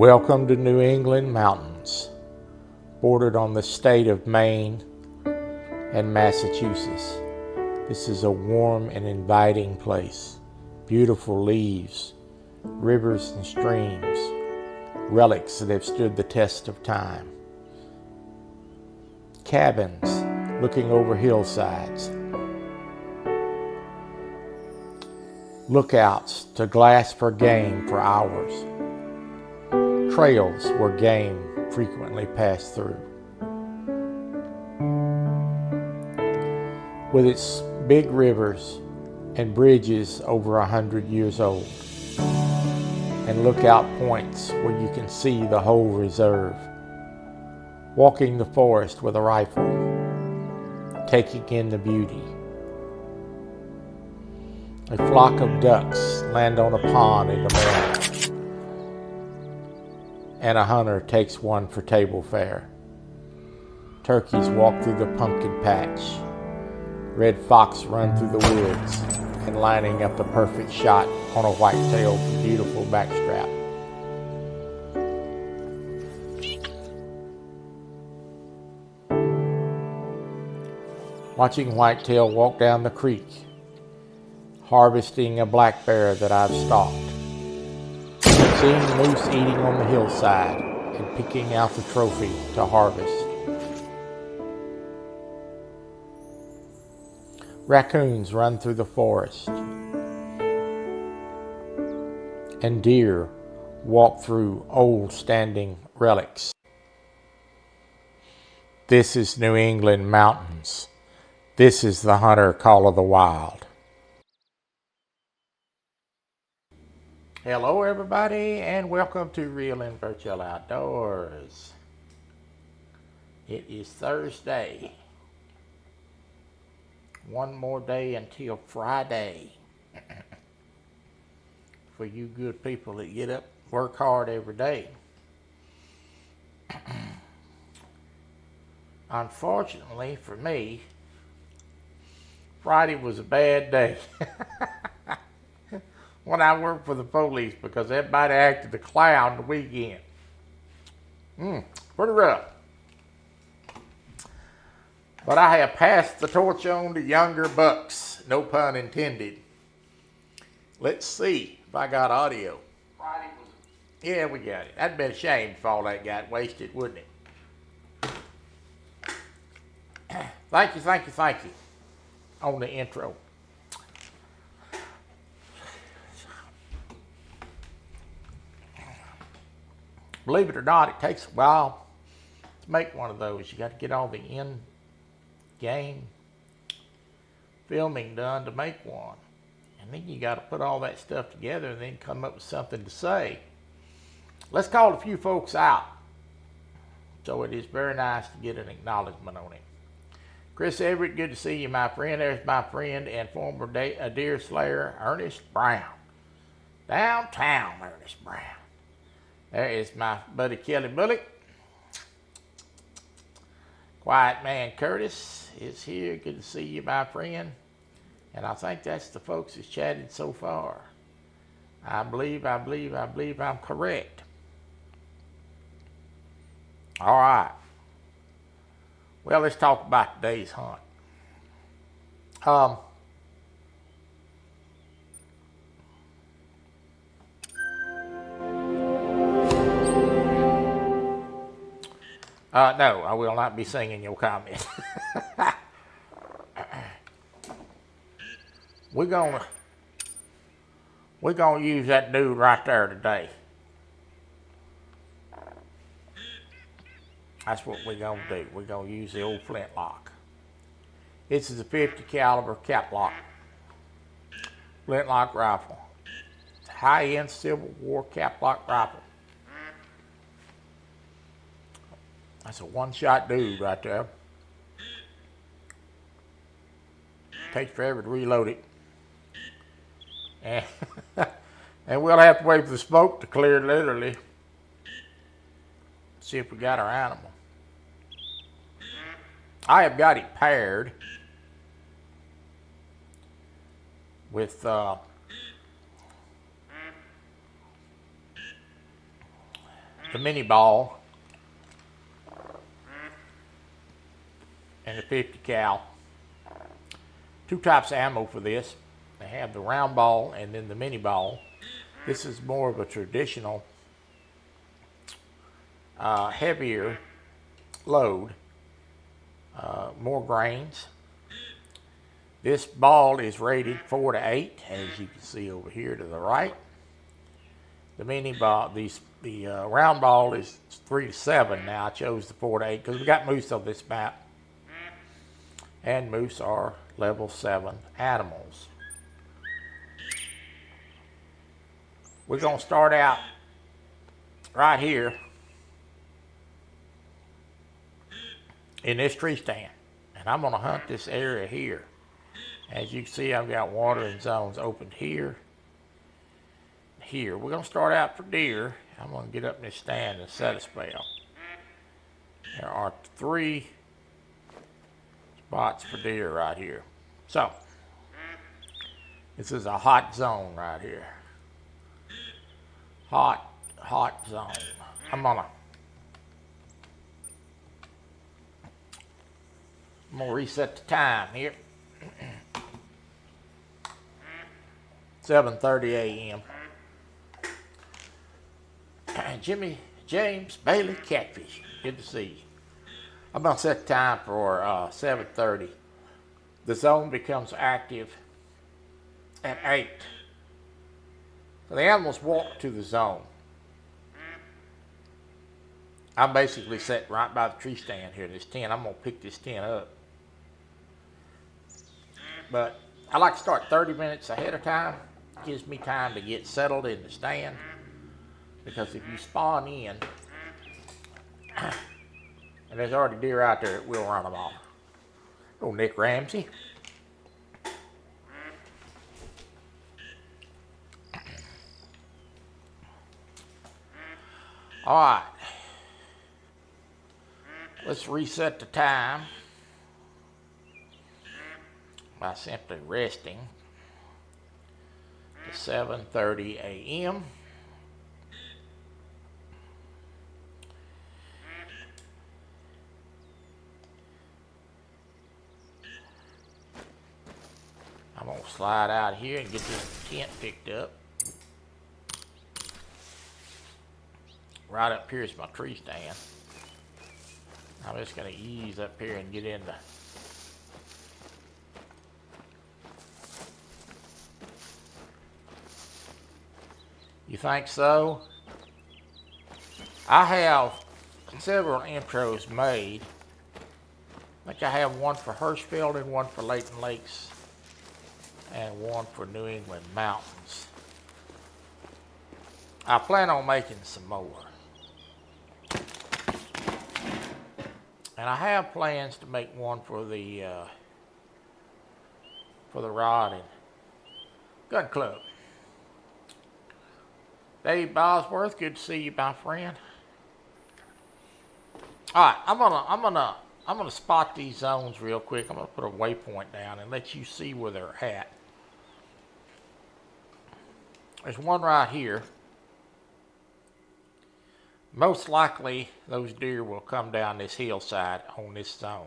Welcome to New England mountains, bordered on the state of Maine and Massachusetts. This is a warm and inviting place. Beautiful leaves, rivers and streams, relics that have stood the test of time. Cabins looking over hillsides. Lookouts to glass for game for hours. Trails where game frequently passed through. With its big rivers and bridges over 100 years old, and lookout points where you can see the whole reserve. Walking the forest with a rifle, taking in the beauty. A flock of ducks land on a pond in the morning, and a hunter takes one for table fare. Turkeys walk through the pumpkin patch. Red fox run through the woods, and lining up a perfect shot on a whitetail with beautiful backstrap. Watching whitetail walk down the creek, harvesting a black bear that I've stalked, seeing moose eating on the hillside, and picking out the trophy to harvest. Raccoons run through the forest, and deer walk through old standing relics. This is New England mountains. This is the hunter call of the wild. Hello everybody, and welcome to Real and Virtual Outdoors. It is Thursday. One more day until Friday. For you good people that get up, work hard every day. Unfortunately for me, Friday was a bad day. When I worked for the police, because everybody acted a clown the weekend. Pretty rough. But I have passed the torch on to younger bucks, no pun intended. Let's see if I got audio. Yeah, we got it. That'd been a shame if all that got wasted, wouldn't it? Thank you on the intro. Believe it or not, it takes a while to make one of those. You got to get all the in-game filming done to make one. And then you got to put all that stuff together and then come up with something to say. Let's call a few folks out. So it is very nice to get an acknowledgement on it. Chris Everett, good to see you, my friend. There's my friend and former deer slayer, Ernest Brown. Downtown Ernest Brown. There is my buddy Kelly Bullock. Quiet Man Curtis is here. Good to see you, my friend. And I think that's the folks that's chatted so far. I believe I'm correct. All right. Well, let's talk about today's hunt. No, I will not be singing your comment. We're gonna use that dude right there today. That's what we're gonna do. We're gonna use the old flintlock. This is a 50 caliber caplock flintlock rifle. It's a high-end Civil War caplock rifle. That's a one-shot dude right there. Takes forever to reload it. And, and we'll have to wait for the smoke to clear, literally. See if we got our animal. I have got it paired with the mini ball and the 50 cal. Two types of ammo for this. They have the round ball and then the mini ball. This is more of a traditional heavier load, more grains. This ball is rated 4 to 8, as you can see over here to the right. The mini ball, the round ball is 3 to 7. Now I chose the 4 to 8 because we got moose on this map, and moose are level 7 animals. We're gonna start out right here in this tree stand, and I'm gonna hunt this area here. As you can see, I've got watering zones opened here, here. We're gonna start out for deer. I'm gonna get up in this stand and set a spell. There are 3 spots for deer right here. So, this is a hot zone right here. Hot zone. I'm gonna reset the time here. 7:30 a.m. Jimmy James Bailey Catfish. Good to see you. I'm going to set the time for 7:30. The zone becomes active at 8. So the animals walk to the zone. I'm basically sitting right by the tree stand here, this tent. I'm going to pick this tent up. But I like to start 30 minutes ahead of time. It gives me time to get settled in the stand. Because if you spawn in, and there's already deer out there, it will run them off. Oh, Nick Ramsey. All right. Let's reset the time by simply resting to 7:30 a.m. I'm going to slide out here and get this tent picked up. Right up here is my tree stand. I'm just going to ease up here and get into. You think so? I have several intros made. I think I have one for Hirschfeld and one for Layton Lakes and one for New England Mountains. I plan on making some more. And I have plans to make one for the Rod and Gun Club. Dave Bosworth, good to see you, my friend. All right, I'm gonna spot these zones real quick. I'm gonna put a waypoint down and let you see where they're at. There's one right here. Most likely, those deer will come down this hillside on this zone.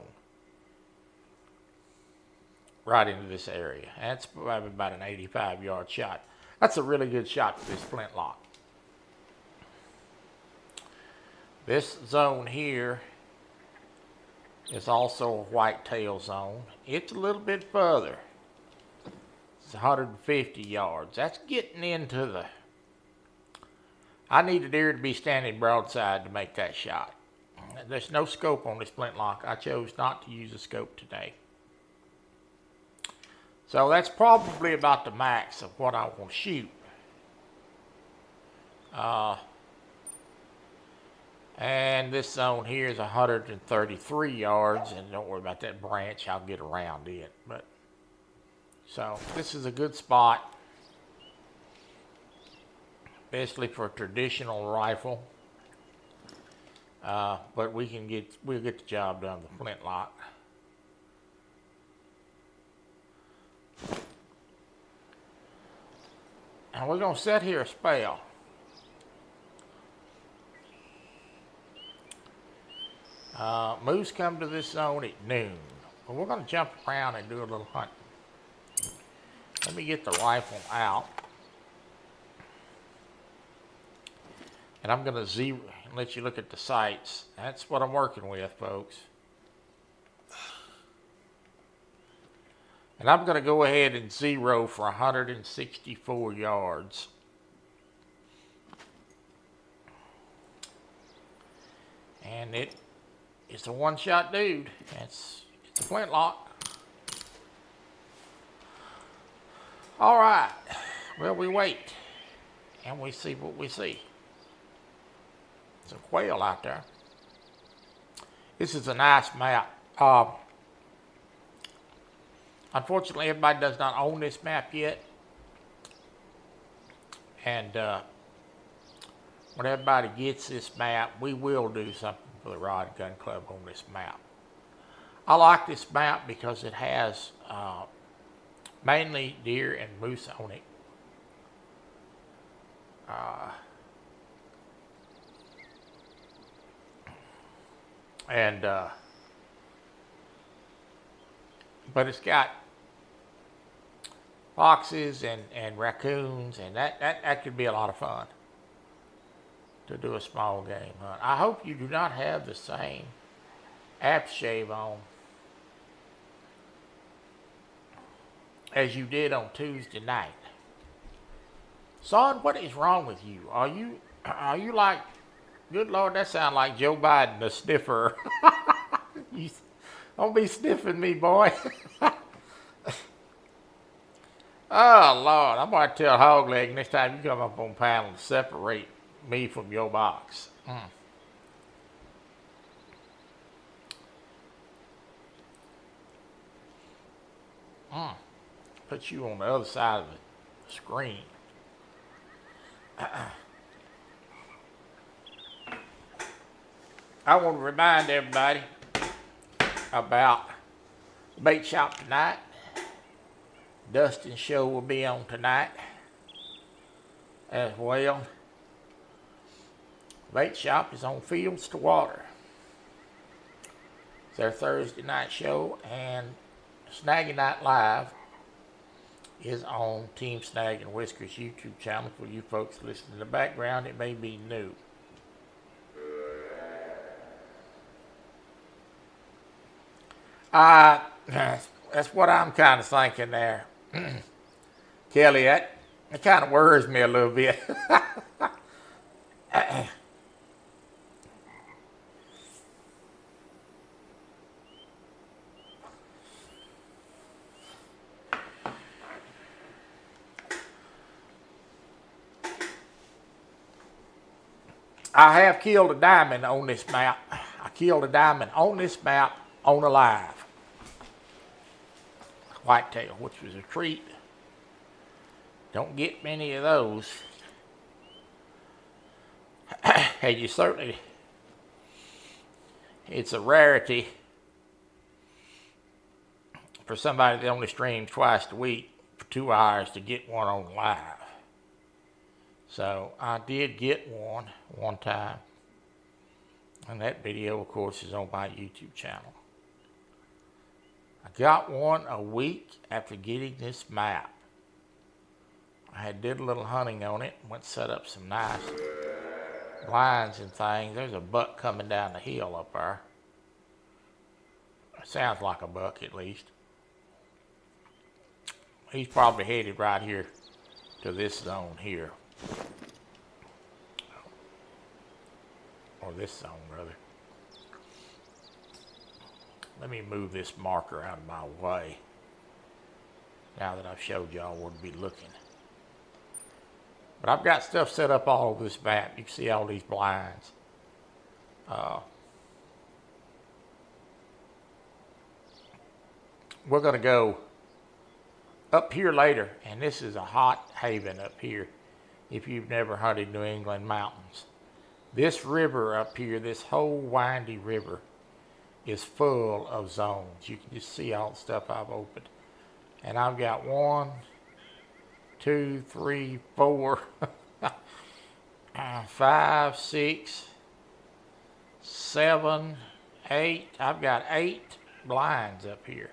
Right into this area. That's probably about an 85-yard shot. That's a really good shot for this flintlock. This zone here is also a whitetail zone. It's a little bit further. It's 150 yards. That's getting into the... I need a deer to be standing broadside to make that shot. There's no scope on this flintlock. I chose not to use a scope today. So that's probably about the max of what I want to shoot. And this zone here is 133 yards, and don't worry about that branch. I'll get around it. But so this is a good spot. Especially for a traditional rifle, but we'll get the job done with the flintlock. And we're gonna sit here a spell. Moose come to this zone at noon, but we're gonna jump around and do a little hunting. Let me get the rifle out. And I'm going to let you look at the sights. That's what I'm working with, folks. And I'm going to go ahead and zero for 164 yards. And it's a one-shot dude. It's a flintlock. All right. Well, we wait. And we see what we see. There's a quail out there. This is a nice map. Unfortunately, everybody does not own this map yet. And when everybody gets this map, we will do something for the Rod Gun Club on this map. I like this map because it has mainly deer and moose on it. But it's got foxes and raccoons, and that could be a lot of fun to do a small game hunt. I hope you do not have the same aftershave on as you did on Tuesday night. Son, what is wrong with you? Are you like, good Lord, that sounds like Joe Biden, the sniffer. You don't be sniffing me, boy. Oh, Lord, I'm going to tell Hogleg next time you come up on panel to separate me from your box. Put you on the other side of the screen. I want to remind everybody about the bait shop tonight. Dustin's show will be on tonight as well. Bait shop is on Fields to Water. It's their Thursday night show, and Snaggy Night Live is on Team Snag and Whiskers YouTube channel. For you folks listening in the background, it may be new. That's what I'm kind of thinking there. Kelly, that kind of worries me a little bit. I have killed a diamond on this map. I killed a diamond on this map on a live. Whitetail, which was a treat. Don't get many of those. And you certainly, it's a rarity for somebody that only streams twice a week for 2 hours to get one on live. So I did get one time. And that video, of course, is on my YouTube channel. I got one a week after getting this map. I did a little hunting on it, went set up some nice blinds and things. There's a buck coming down the hill up there. It sounds like a buck at least. He's probably headed right here to this zone here. Or this zone, rather. Let me move this marker out of my way now that I've showed y'all where to be looking. But I've got stuff set up all over this map. You can see all these blinds. We're going to go up here later, and this is a hot haven up here if you've never hunted New England mountains. This river up here, this whole windy river, is full of zones. You can just see all the stuff I've opened. And I've got 1, 2, 3, 4, 5, 6, 7, 8. I've got 8 blinds up here.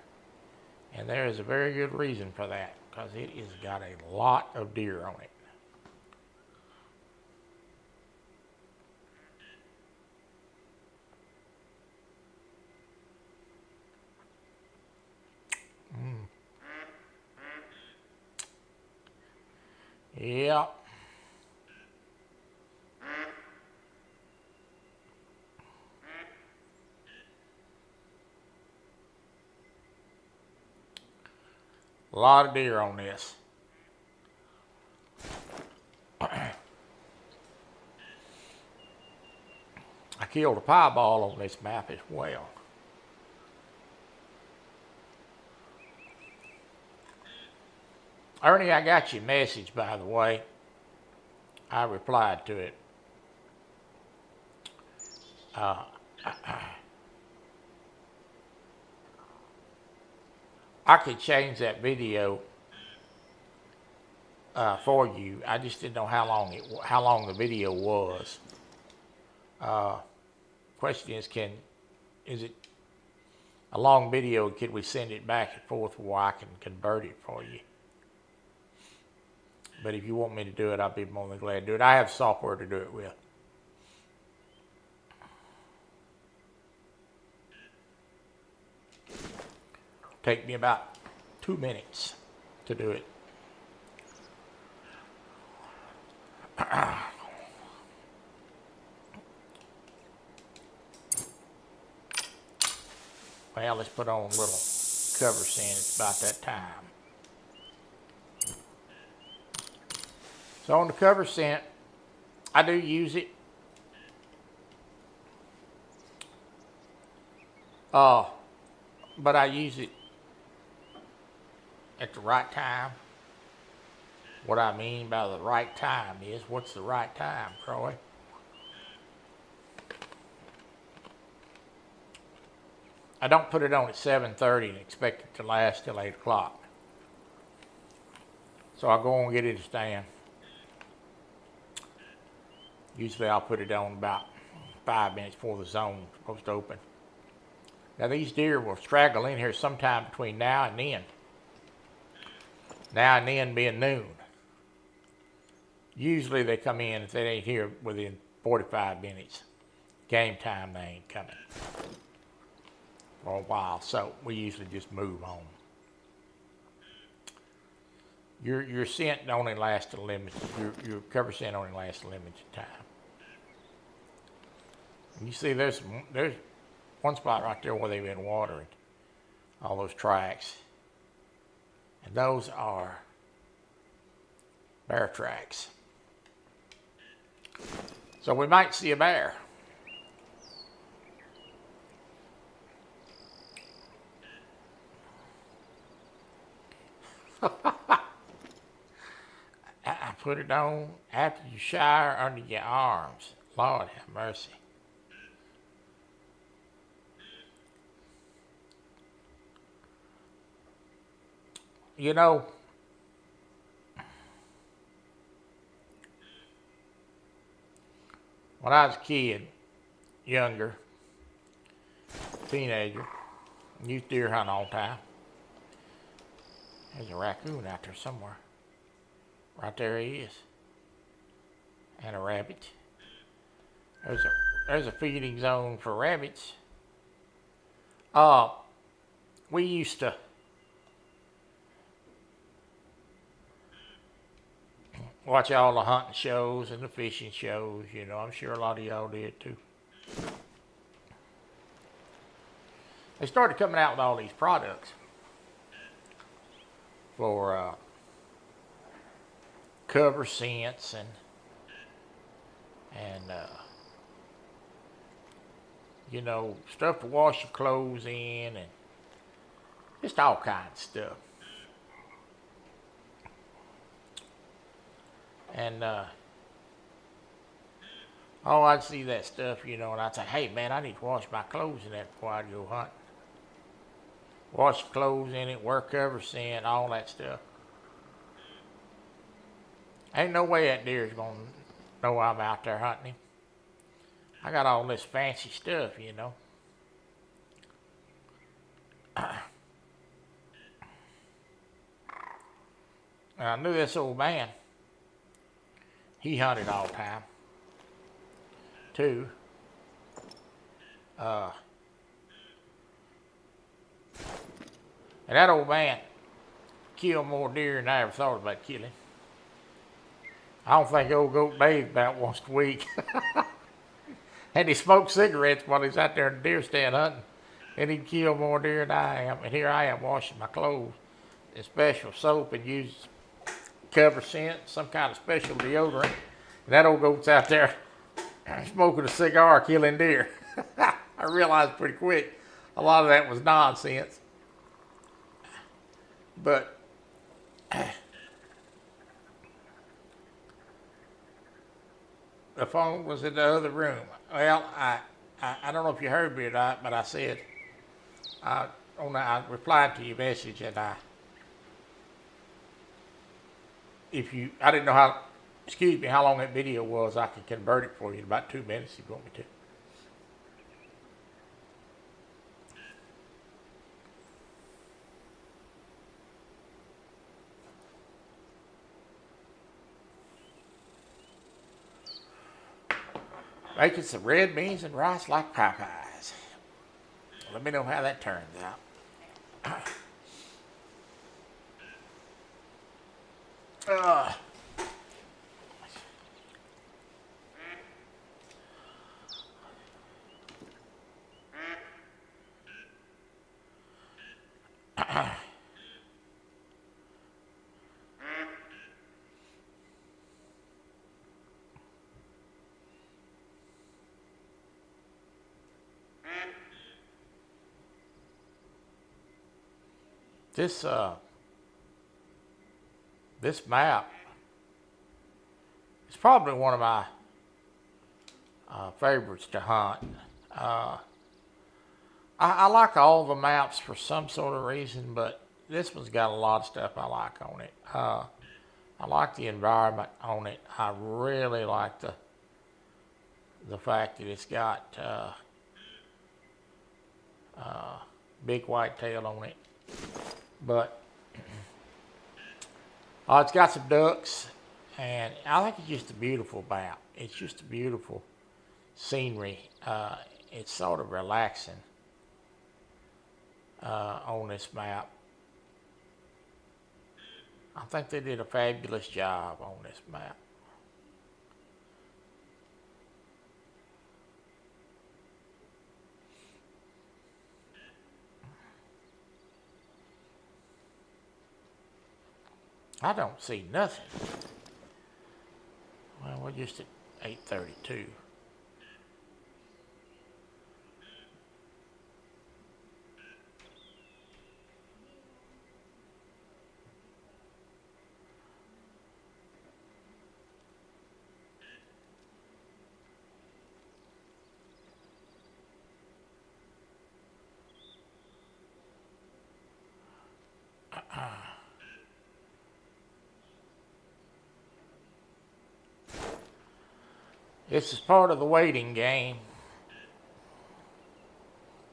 And there is a very good reason for that, because it has got a lot of deer on it. Yep. A lot of deer on this. I killed a pieball on this map as well. Ernie, I got your message, by the way. I replied to it. I could change that video for you. I just didn't know how long the video was. Question is, is it a long video? Can we send it back and forth where I can convert it for you? But if you want me to do it, I'll be more than glad to do it. I have software to do it with. Take me about 2 minutes to do it. Well, let's put on a little cover scent. It's about that time. So on the cover scent, I do use it. But I use it at the right time. What I mean by the right time is, what's the right time, Croy? I don't put it on at 7:30 and expect it to last till 8 o'clock. So I'll go and get it to stand. Usually I'll put it on about 5 minutes before the zone's supposed to open. Now these deer will straggle in here sometime between now and then. Now and then being noon. Usually they come in, if they ain't here within 45 minutes. Game time, they ain't coming for a while, so we usually just move on. Your scent only lasts a limited, your cover scent only lasts a limited time. And you see there's one spot right there where they've been watering all those tracks. And those are bear tracks. So we might see a bear. I put it on after you shower under your arms. Lord have mercy. You know, when I was a kid, younger, teenager, used to deer hunt all the time. There's a raccoon out there somewhere. Right there he is. And a rabbit. There's a feeding zone for rabbits. We used to watch all the hunting shows and the fishing shows, you know. I'm sure a lot of y'all did too. They started coming out with all these products for cover scents and you know, stuff to wash your clothes in and just all kinds of stuff. And I'd see that stuff, you know, and I'd say, hey man, I need to wash my clothes in that before I go hunting. Wash your clothes in it, wear cover scent, all that stuff. Ain't no way that deer's gonna know I'm out there hunting him. I got all this fancy stuff, you know. And I knew this old man. He hunted all the time, too. And that old man killed more deer than I ever thought about killing. I don't think old goat bathed about once a week. And he smoked cigarettes while he's out there in the deer stand hunting. And he'd kill more deer than I am. And here I am washing my clothes in special soap and use cover scent, some kind of special deodorant. And that old goat's out there smoking a cigar, killing deer. I realized pretty quick a lot of that was nonsense. But the phone was in the other room. Well, I don't know if you heard me or not, but I said, I replied to your message, and I didn't know how long that video was. I can convert it for you in about 2 minutes if you want me to. Making some red beans and rice like Popeyes. Let me know how that turns out. This map is probably one of my favorites to hunt. I like all the maps for some sort of reason, but this one's got a lot of stuff I like on it. I like the environment on it. I really like the fact that it's got big whitetail on it. But it's got some ducks, and I think it's just a beautiful map. It's just a beautiful scenery. It's sort of relaxing on this map. I think they did a fabulous job on this map. I don't see nothing. Well, we're just at 8:32. This is part of the waiting game.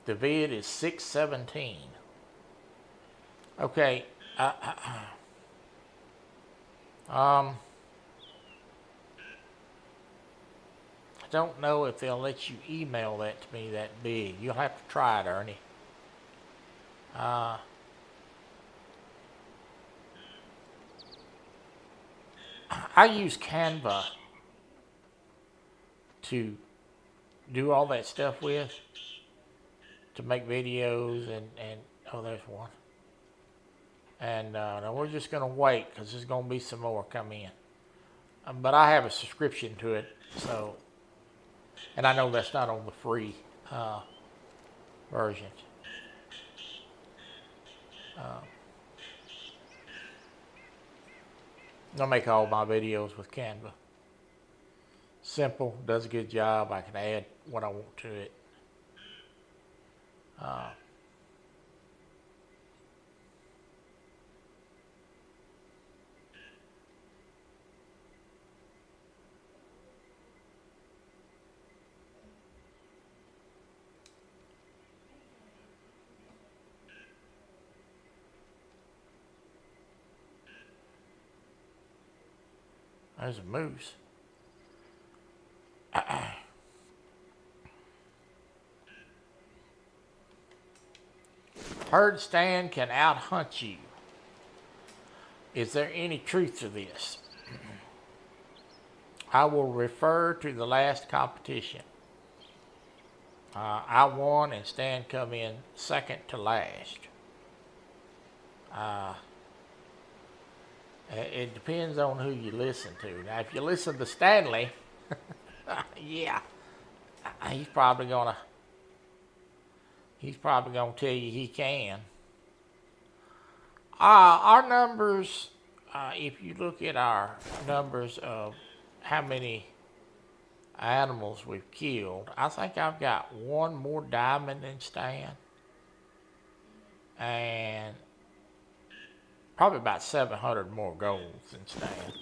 The vid is 6:17. Okay. I don't know if they'll let you email that to me that big. You'll have to try it, Ernie. I use Canva to do all that stuff with, to make videos, and oh, there's one. And now we're just going to wait because there's going to be some more come in. But I have a subscription to it, so, and I know that's not on the free version. I make all my videos with Canva. Simple, does a good job. I can add what I want to it. There's a moose. Herd stand can out-hunt you. Is there any truth to this? I will refer to the last competition. I won and Stan come in second to last. It depends on who you listen to. Now, if you listen to Stanley, yeah, he's probably gonna tell you he can. Our numbers, if you look at our numbers of how many animals we've killed, I think I've got one more diamond than Stan, and probably about 700 more golds than Stan.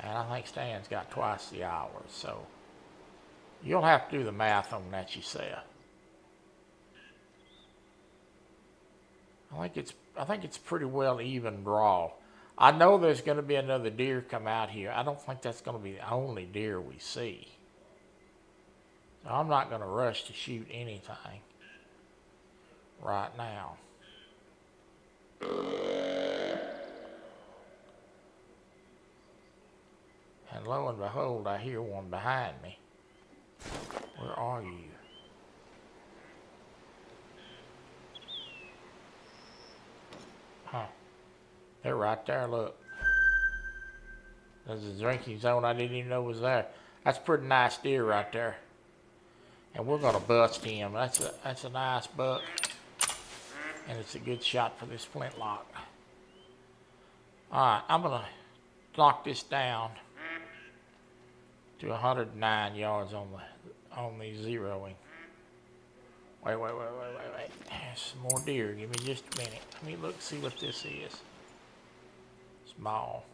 And I think Stan's got twice the hours, so you'll have to do the math on that yourself. I think it's pretty well even draw. I know there's going to be another deer come out here. I don't think that's going to be the only deer we see. I'm not going to rush to shoot anything right now. And lo and behold, I hear one behind me. Where are you? Huh. They're right there, look. There's a drinking zone I didn't even know was there. That's a pretty nice deer right there. And we're gonna bust him. That's a nice buck. And it's a good shot for this flintlock. Alright, I'm gonna knock this down to 109 yards on the zeroing. Wait. Some more deer. Give me just a minute. Let me look, see what this is. Small.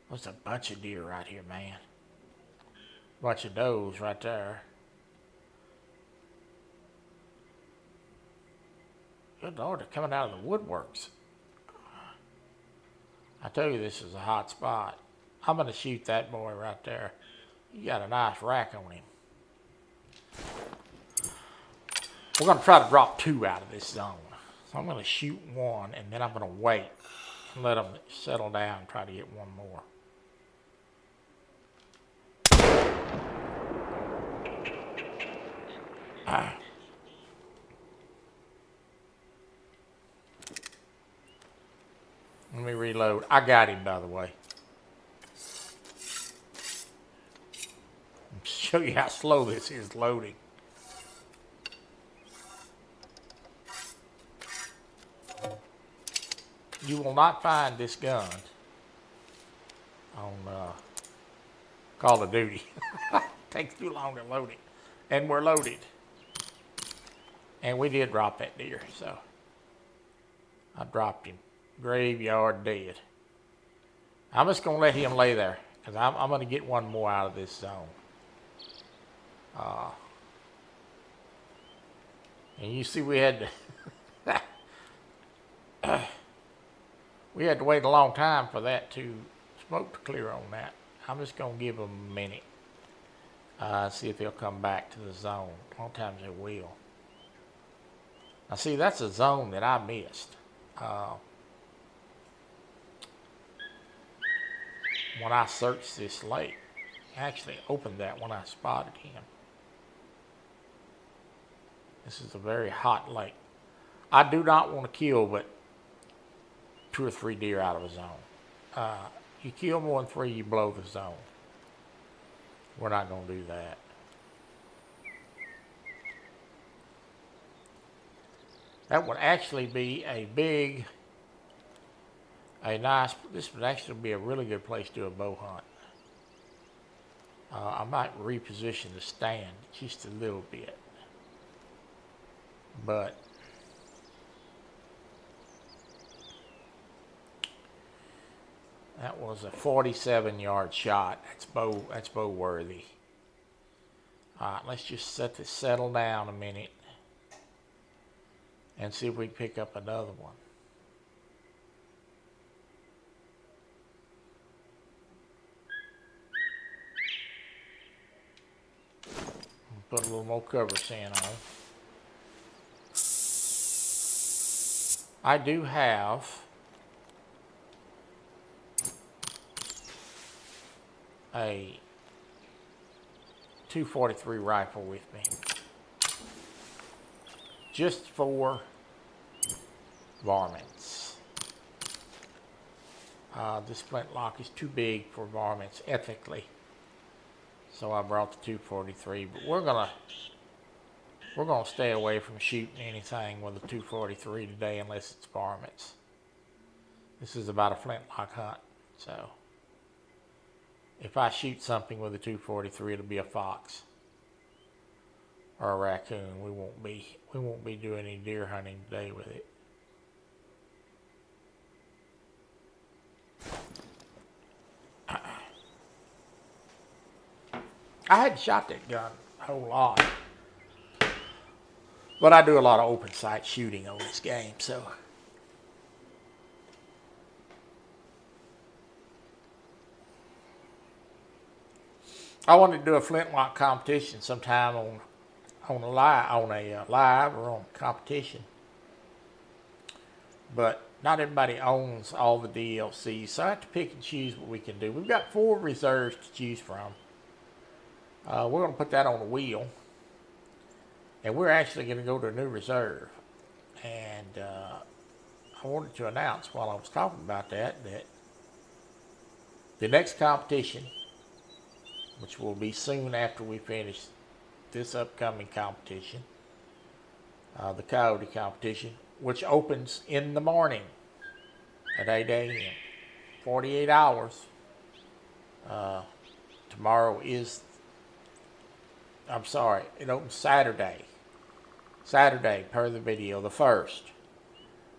There's a bunch of deer right here, man. Bunch of does right there. Good Lord, they're coming out of the woodworks. I tell you, this is a hot spot. I'm going to shoot that boy right there. He got a nice rack on him. We're going to try to drop 2 out of this zone. So I'm going to shoot 1, and then I'm going to wait and let them settle down and try to get 1 more. Let me reload. I got him, by the way. I'll show you how slow this is loading. You will not find this gun on Call of Duty. Takes too long to load it. And we're loaded. And we did drop that deer, so I dropped him. Graveyard dead. I'm just going to let him lay there, because I'm going to get 1 more out of this zone. And you see we had to we had to wait a long time for that to smoke to clear on that. I'm just going to give them a minute. See if they'll come back to the zone. Sometimes they will. Now see, that's a zone that I missed. When I searched this lake, I actually opened that when I spotted him. This is a very hot lake. I do not want to kill but 2 or 3 deer out of a zone. You kill more than 3, you blow the zone. We're not going to do that. That would actually be this would actually be a really good place to do a bow hunt. I might reposition the stand just a little bit. But that was a 47-yard shot. That's bow worthy. Alright, let's just let this settle down a minute and see if we can pick up another one. Put a little more cover sand on. I do have a .243 rifle with me, just for varmints. This flintlock is too big for varmints ethically, so I brought the .243. But we're gonna stay away from shooting anything with a .243 today unless it's varmints. This is about a flintlock hunt, so if I shoot something with a .243, it'll be a fox or a raccoon. We won't be doing any deer hunting today with it. I hadn't shot that gun a whole lot, but I do a lot of open sight shooting on this game, so I wanted to do a flintlock competition sometime on a live or on competition, but not everybody owns all the DLCs, so I have to pick and choose what we can do. We've got 4 reserves to choose from. We're going to put that on the wheel, and we're actually going to go to a new reserve. And I wanted to announce while I was talking about that the next competition, which will be soon after we finish this upcoming competition, the Coyote competition, which opens in the morning at 8 a.m. 48 hours. Tomorrow is, it opens Saturday. Saturday, per the video, the 1st,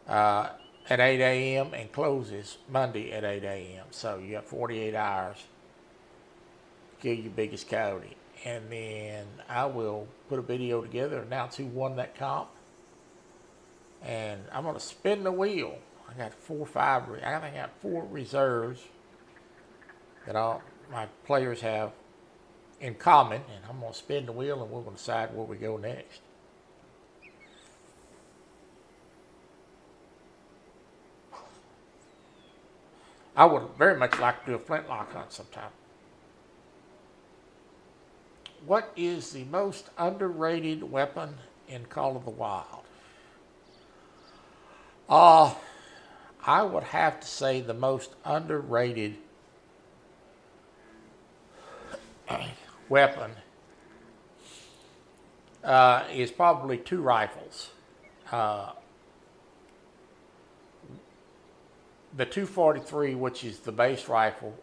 at 8 a.m. and closes Monday at 8 a.m. So you got 48 hours to kill your biggest coyote. And then I will put a video together, announce who won that comp. And I'm going to spin the wheel. I got 4 reserves that all my players have in common. And I'm going to spin the wheel and we're going to decide where we go next. I would very much like to do a flintlock hunt sometime. What is the most underrated weapon in Call of the Wild? I would have to say the most underrated weapon is probably 2 rifles. The 243, which is the base rifle,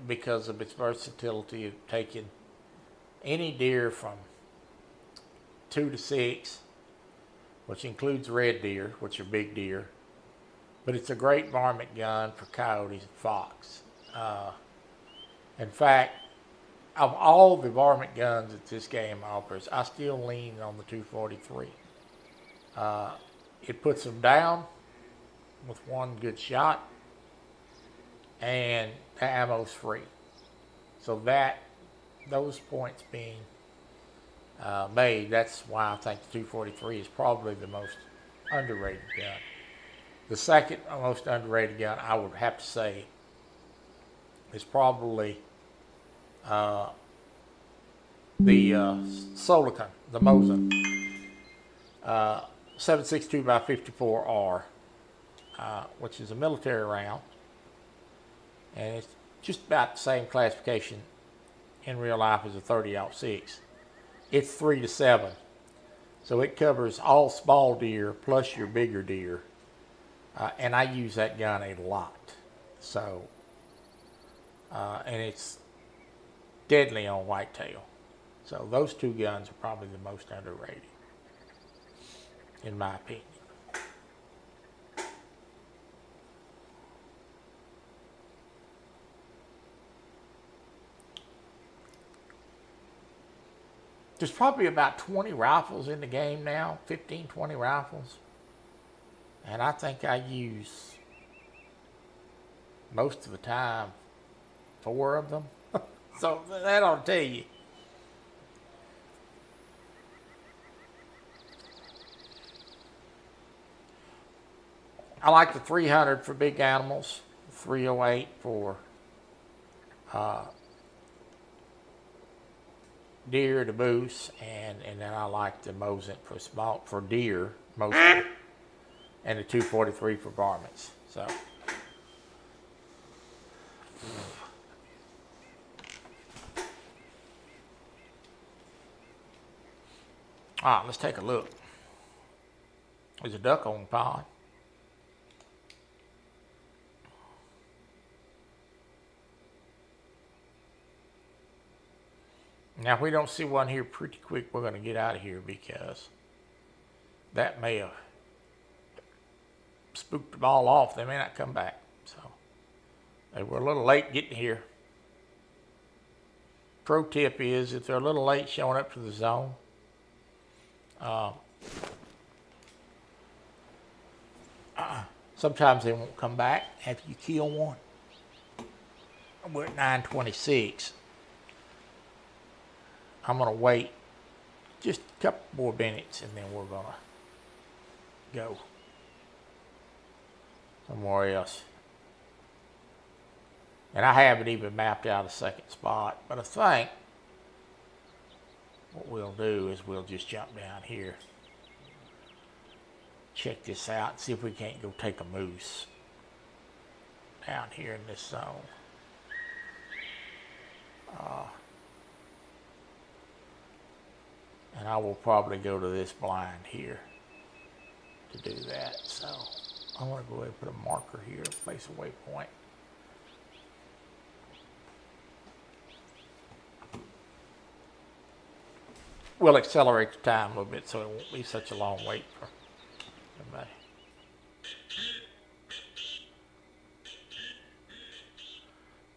because of its versatility of taking any deer from 2 to 6, which includes red deer, which are big deer. But it's a great varmint gun for coyotes and fox. In fact, of all the varmint guns that this game offers, I still lean on the 243. It puts them down with 1 good shot, and the ammo's free. So those points being made, that's why I think the 243 is probably the most underrated gun. The second most underrated gun, I would have to say, is probably the Solican, the Mosin, 7.62x54R, which is a military round, and it's just about the same classification in real life as a 30-06. It's 3 to 7, so it covers all small deer plus your bigger deer, and I use that gun a lot. So, and it's deadly on whitetail. So those 2 guns are probably the most underrated, in my opinion. There's probably about 20 rifles in the game now, 15, 20 rifles. And I think I use, most of the time, 4 of them. So that ought to tell you. I like the 300 for big animals, 308 for deer to moose, and then I like the Mosin for deer mostly, and the 243 for varmints. So let's take a look. There's a duck on the pond. Now, if we don't see one here pretty quick, we're going to get out of here because that may have spooked the ball off. They may not come back. So they were a little late getting here. Pro tip is if they're a little late showing up to the zone, sometimes they won't come back after you kill one. We're at 9:26. I'm going to wait just a couple more minutes and then we're going to go somewhere else. And I haven't even mapped out a second spot, but I think what we'll do is we'll just jump down here, check this out, and see if we can't go take a moose down here in this zone. And I will probably go to this blind here to do that. So I want to go ahead and put a marker here, place a waypoint. We'll accelerate the time a little bit so it won't be such a long wait for everybody.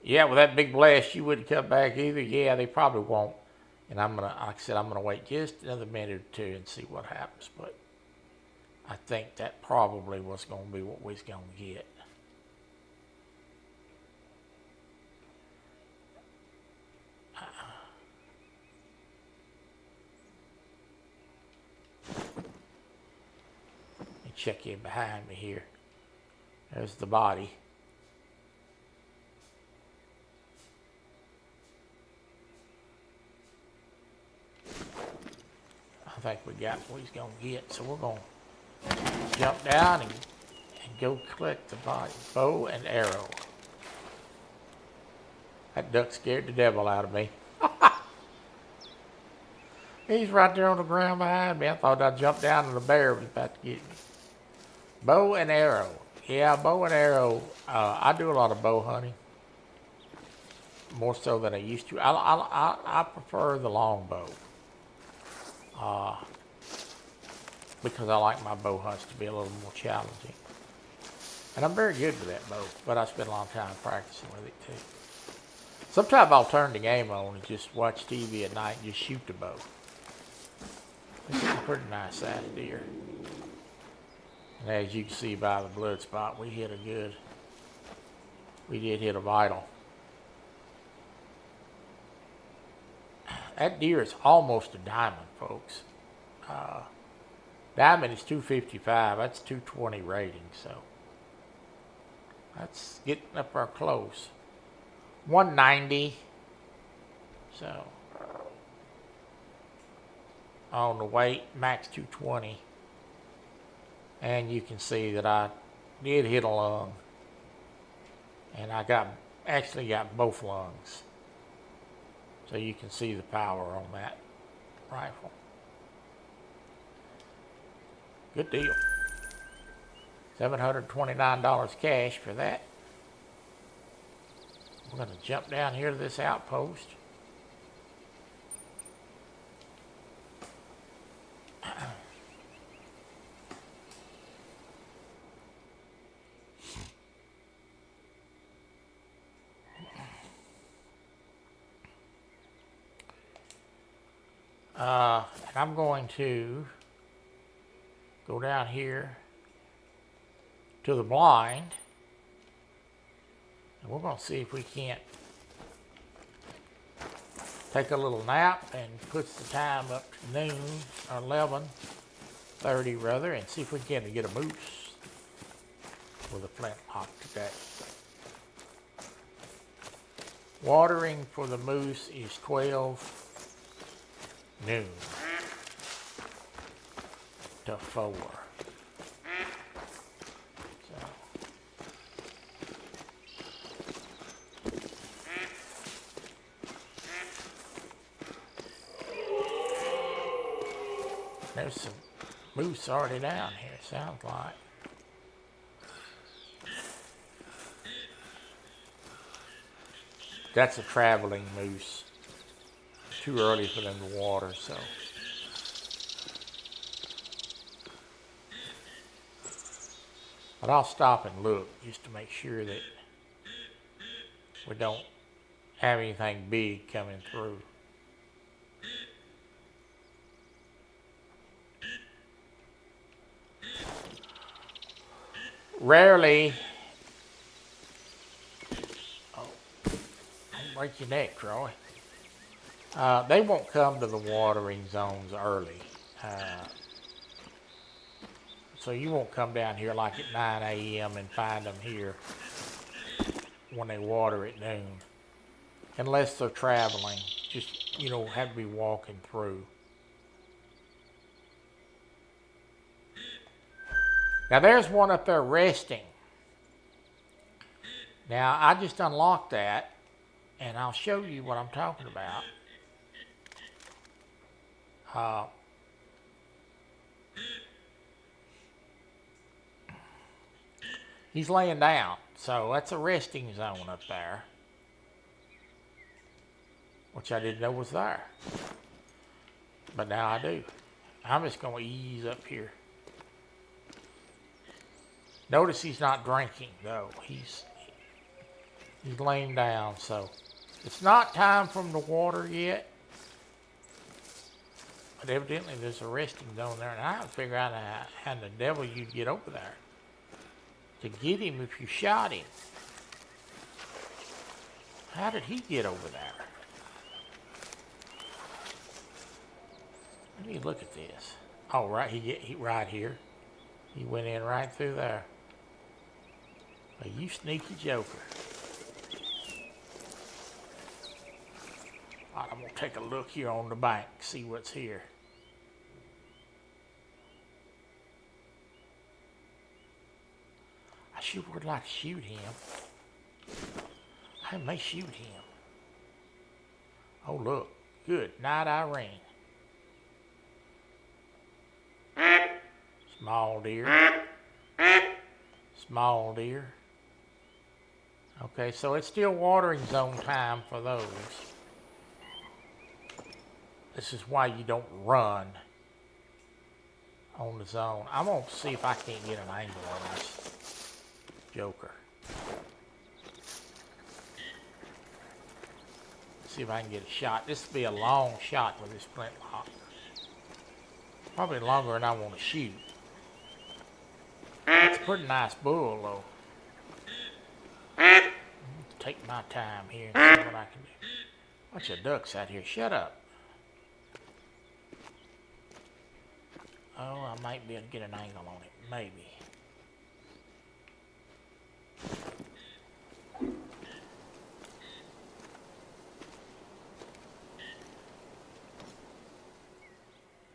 Yeah, with that big blast, you wouldn't come back either. Yeah, they probably won't. And I'm gonna, like I said, I'm gonna wait just another minute or two and see what happens. But I think that probably was gonna be what we was gonna get. Let me check in behind me here. There's the body. I think we got what he's gonna get, so we're gonna jump down and go collect the body. Bow and arrow. That duck scared the devil out of me. He's right there on the ground behind me. I thought I'd jump down and the bear was about to get me. Bow and arrow. Yeah, bow and arrow. I do a lot of bow hunting. More so than I used to. I prefer the long bow. Because I like my bow hunts to be a little more challenging. And I'm very good with that bow, but I spend a long time practicing with it too. Sometimes I'll turn the game on and just watch TV at night and just shoot the bow. This is a pretty nice sized deer. And as you can see by the blood spot, we did hit a vital. That deer is almost a diamond, folks. Diamond is 255. That's 220 rating, so that's getting up there close. 190. So on the weight, max 220. And you can see that I did hit a lung. And I actually got both lungs. So you can see the power on that rifle. Good deal. $729 cash for that. We're going to jump down here to this outpost. And I'm going to go down here to the blind, and we're going to see if we can't take a little nap and puts the time up to noon, or 11:30 rather, and see if we can get a moose with a flintlock today. Watering for the moose is 12 noon to 4. There's some moose already down here, sounds like. That's a traveling moose. Too early for them to water, so. But I'll stop and look just to make sure that we don't have anything big coming through. Rarely, don't break your neck, Troy. They won't come to the watering zones early. So you won't come down here like at 9 a.m. and find them here when they water at noon. Unless they're traveling. Just, you know, have to be walking through. Now there's one up there resting. Now I just unlocked that, and I'll show you what I'm talking about. He's laying down, so that's a resting zone up there, which I didn't know was there, but now I do. I'm just going to ease up here. Notice he's not drinking though. He's laying down, so it's not time for him to water yet. But evidently there's a resting zone there, and I haven't figured out how the devil you'd get over there to get him if you shot him. How did he get over there? Let me look at this. Oh, right, he right here. He went in right through there. Well, you sneaky joker. All right, I'm gonna take a look here on the bank, see what's here. I sure would like to shoot him. I may shoot him. Oh, look. Good. Night, Irene. Small deer. Small deer. Okay, so it's still watering zone time for those. This is why you don't run on the zone. I'm going to see if I can't get an angle on this joker. See if I can get a shot. This will be a long shot with this flintlock. Probably longer than I want to shoot. It's a pretty nice bull, though. Take my time here and see what I can do. Bunch of ducks out here. Shut up. Oh, I might be able to get an angle on it. Maybe.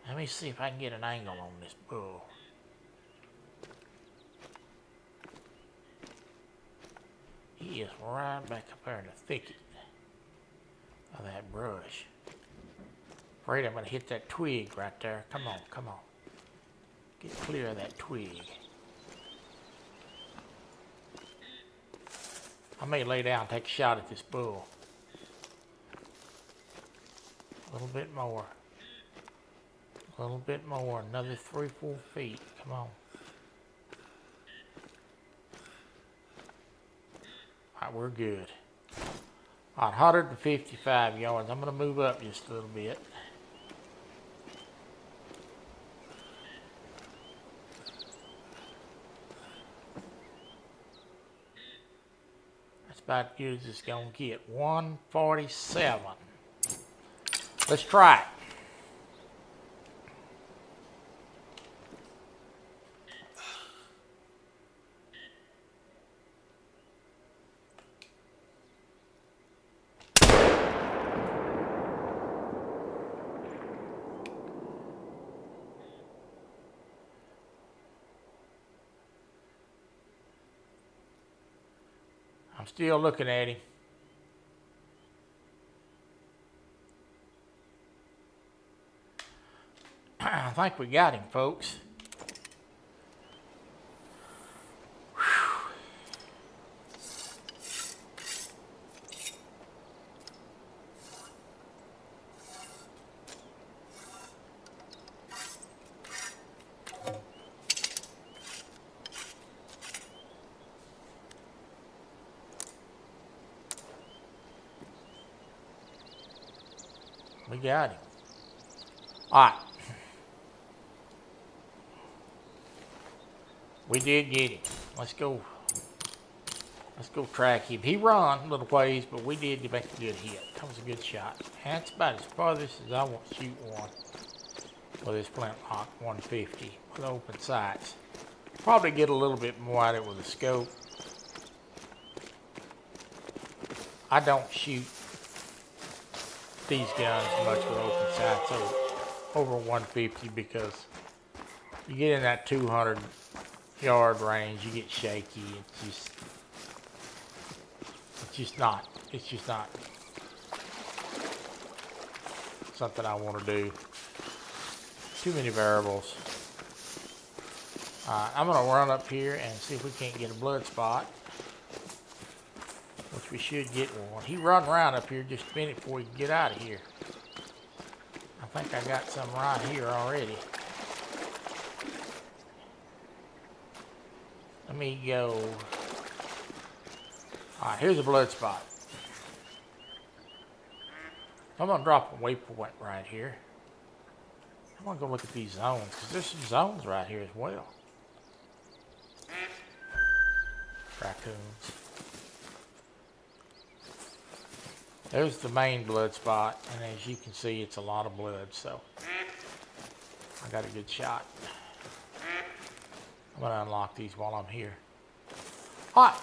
Let me see if I can get an angle on this bull. He is right back up there in the thicket of that brush. Afraid I'm going to hit that twig right there. Come on, come on. Get clear of that twig. I may lay down and take a shot at this bull. A little bit more. A little bit more. Another 3-4 feet. Come on. Alright, we're good. Alright, 155 yards. I'm going to move up just a little bit. That's about as good as it's going to get. 147. Let's try it. I'm still looking at him. I think we got him, folks. We got him. All right. We did get him. Let's go. Let's go track him. He run a little ways, but we did make a good hit. That was a good shot. And that's about as farthest as I want to shoot one with this Flintlock 150 with open sights. Probably get a little bit more out of it with a scope. I don't shoot these guns much with open sights over 150 because you get in that 200 yard range, you get shaky. It's just not something I want to do. Too many variables. I'm going to run up here and see if we can't get a blood spot, which we should get one. He run around up here just a minute before he can get out of here. I think I got some right here already. Let me go. Alright, here's a blood spot. I'm going to drop a waypoint right here. I'm going to go look at these zones, because there's some zones right here as well. Raccoons. There's the main blood spot, and as you can see, it's a lot of blood, so I got a good shot. I'm going to unlock these while I'm here. Alright.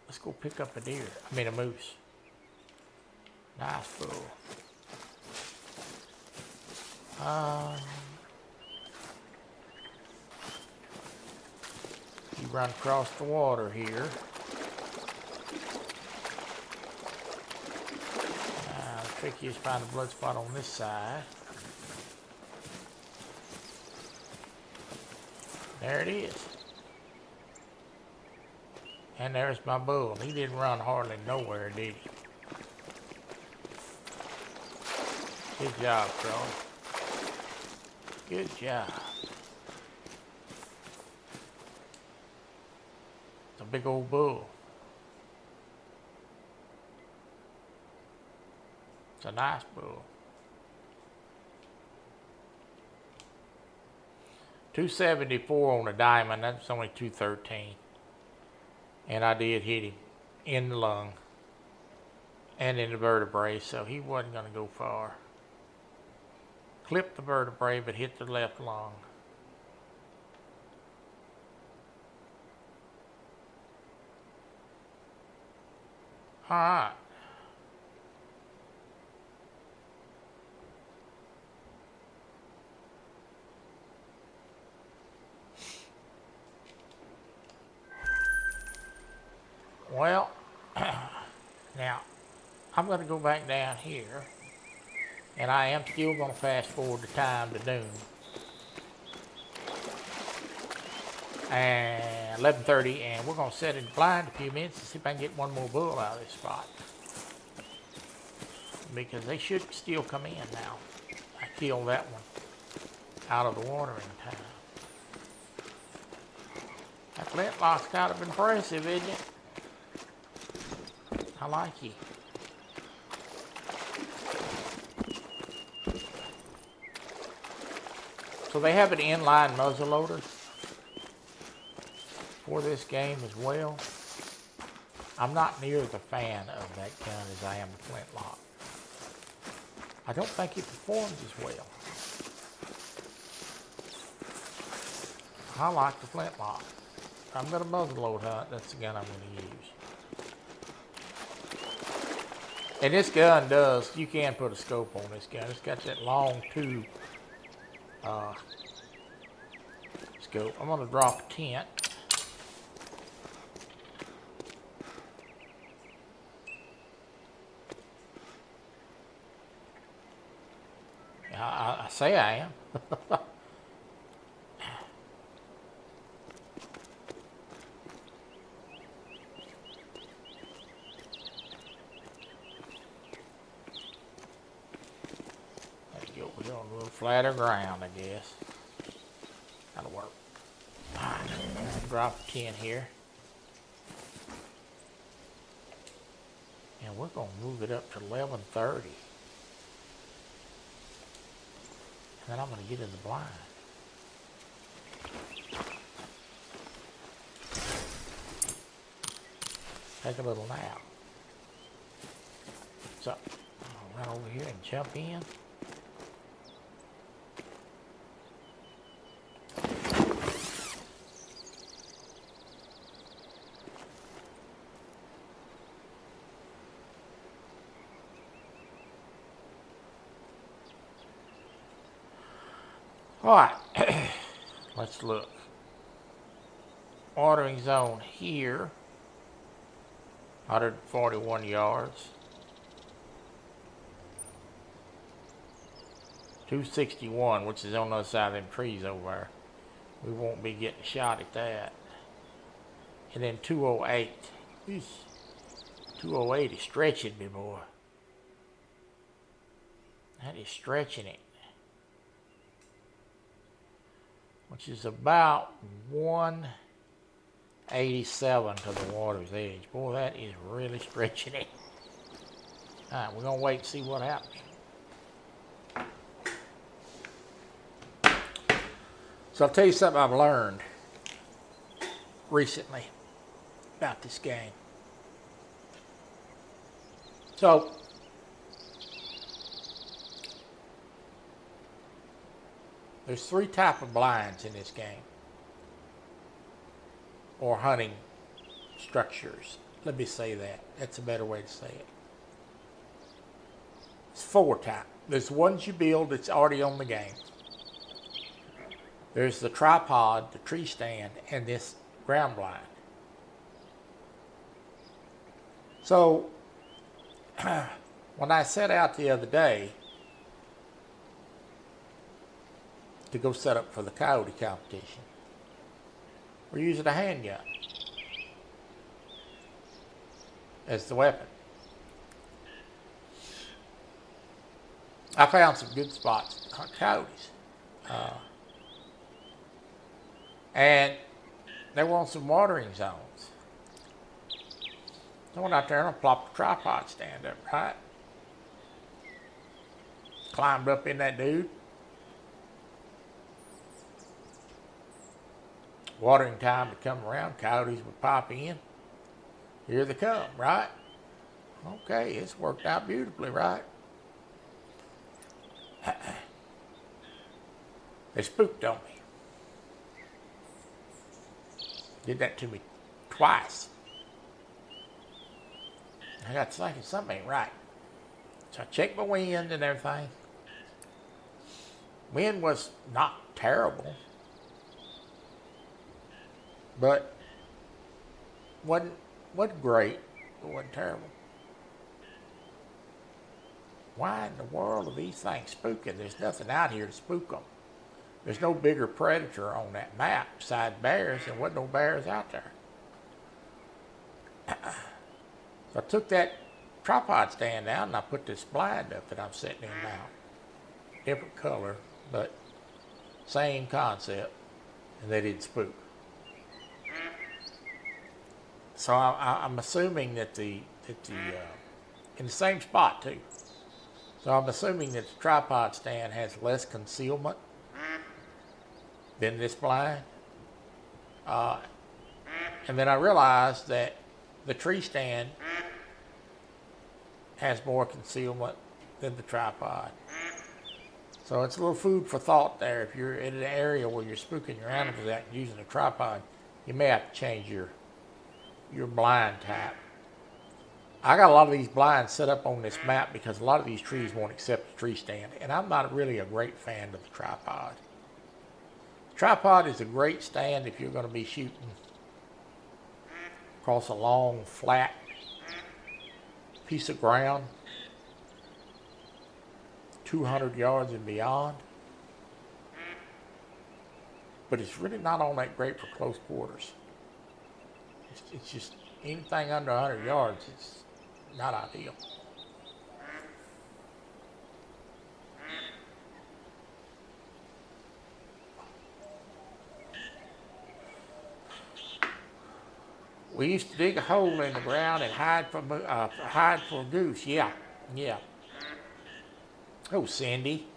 Let's go pick up a deer. I mean a moose. Nice bull. You run across the water here. The trick is find a blood spot on this side. There it is. And there's my bull. He didn't run hardly nowhere, did he? Good job, Charlie. Good job. It's a big old bull. It's a nice bull. 274 on a diamond. That's only 213. And I did hit him in the lung and in the vertebrae, so he wasn't going to go far. Clipped the vertebrae, but hit the left lung. All right. Well, now, I'm going to go back down here, and I am still going to fast forward the time to noon. And 11:30, and we're going to set it blind a few minutes and see if I can get one more bull out of this spot. Because they should still come in now. I killed that one out of the water in time. That Flintlock's kind of impressive, isn't it? I like you. So they have an inline muzzleloader for this game as well. I'm not near the fan of that gun as I am the Flintlock. I don't think it performs as well. I like the Flintlock. I'm going to muzzleload hunt. That's the gun I'm going to use. And this gun does, you can put a scope on this gun. It's got that long tube scope. I'm going to drop a tent. I say I am. We're on a little flatter ground, I guess. That'll work. Alright, drop a 10 here. And we're going to move it up to 11:30. And then I'm going to get in the blind. take a little nap. So, I'll run over here and jump in. All right, let's look. Watering zone here, 141 yards. 261, which is on the other side of them trees over there. We won't be getting shot at that. And then 208. Eesh. 208 is stretching me, boy. That is stretching it. Which is about 187 to the water's edge. Boy, that is really stretching it. All right, we're going to wait and see what happens. So I'll tell you something I've learned recently about this game. So, there's 3 types of blinds in this game, or hunting structures. Let me say that. That's a better way to say it. It's 4 types. There's ones you build that's already on the game. There's the tripod, the tree stand, and this ground blind. So, when I set out the other day to go set up for the coyote competition, we're using a handgun as the weapon. I found some good spots to hunt coyotes. And they were on some watering zones. I went out there and I plopped the tripod stand up, right? Climbed up in that dude. Watering time would come around, coyotes would pop in. Here they come, right? Okay, it's worked out beautifully, right? They spooked on me. Did that to me twice. I got to thinking something ain't right. So I checked my wind and everything. Wind was not terrible, but wasn't great, but wasn't terrible. Why in the world are these things spooking? There's nothing out here to spook them. There's no bigger predator on that map besides bears. There wasn't no bears out there. So I took that tripod stand down and I put this blind up that I'm setting in now. Different color, but same concept, and they didn't spook. So I'm assuming that in the same spot too. So I'm assuming that the tripod stand has less concealment than this blind. And then I realized that the tree stand has more concealment than the tripod. So it's a little food for thought there. If you're in an area where you're spooking your animals out and using a tripod, you may have to change your blind type. I got a lot of these blinds set up on this map because a lot of these trees won't accept the tree stand, and I'm not really a great fan of the tripod. The tripod is a great stand if you're going to be shooting across a long, flat piece of ground, 200 yards and beyond. But it's really not all that great for close quarters. It's just anything under 100 yards, it's not ideal. We used to dig a hole in the ground and hide for a goose. Yeah. Oh, Cindy.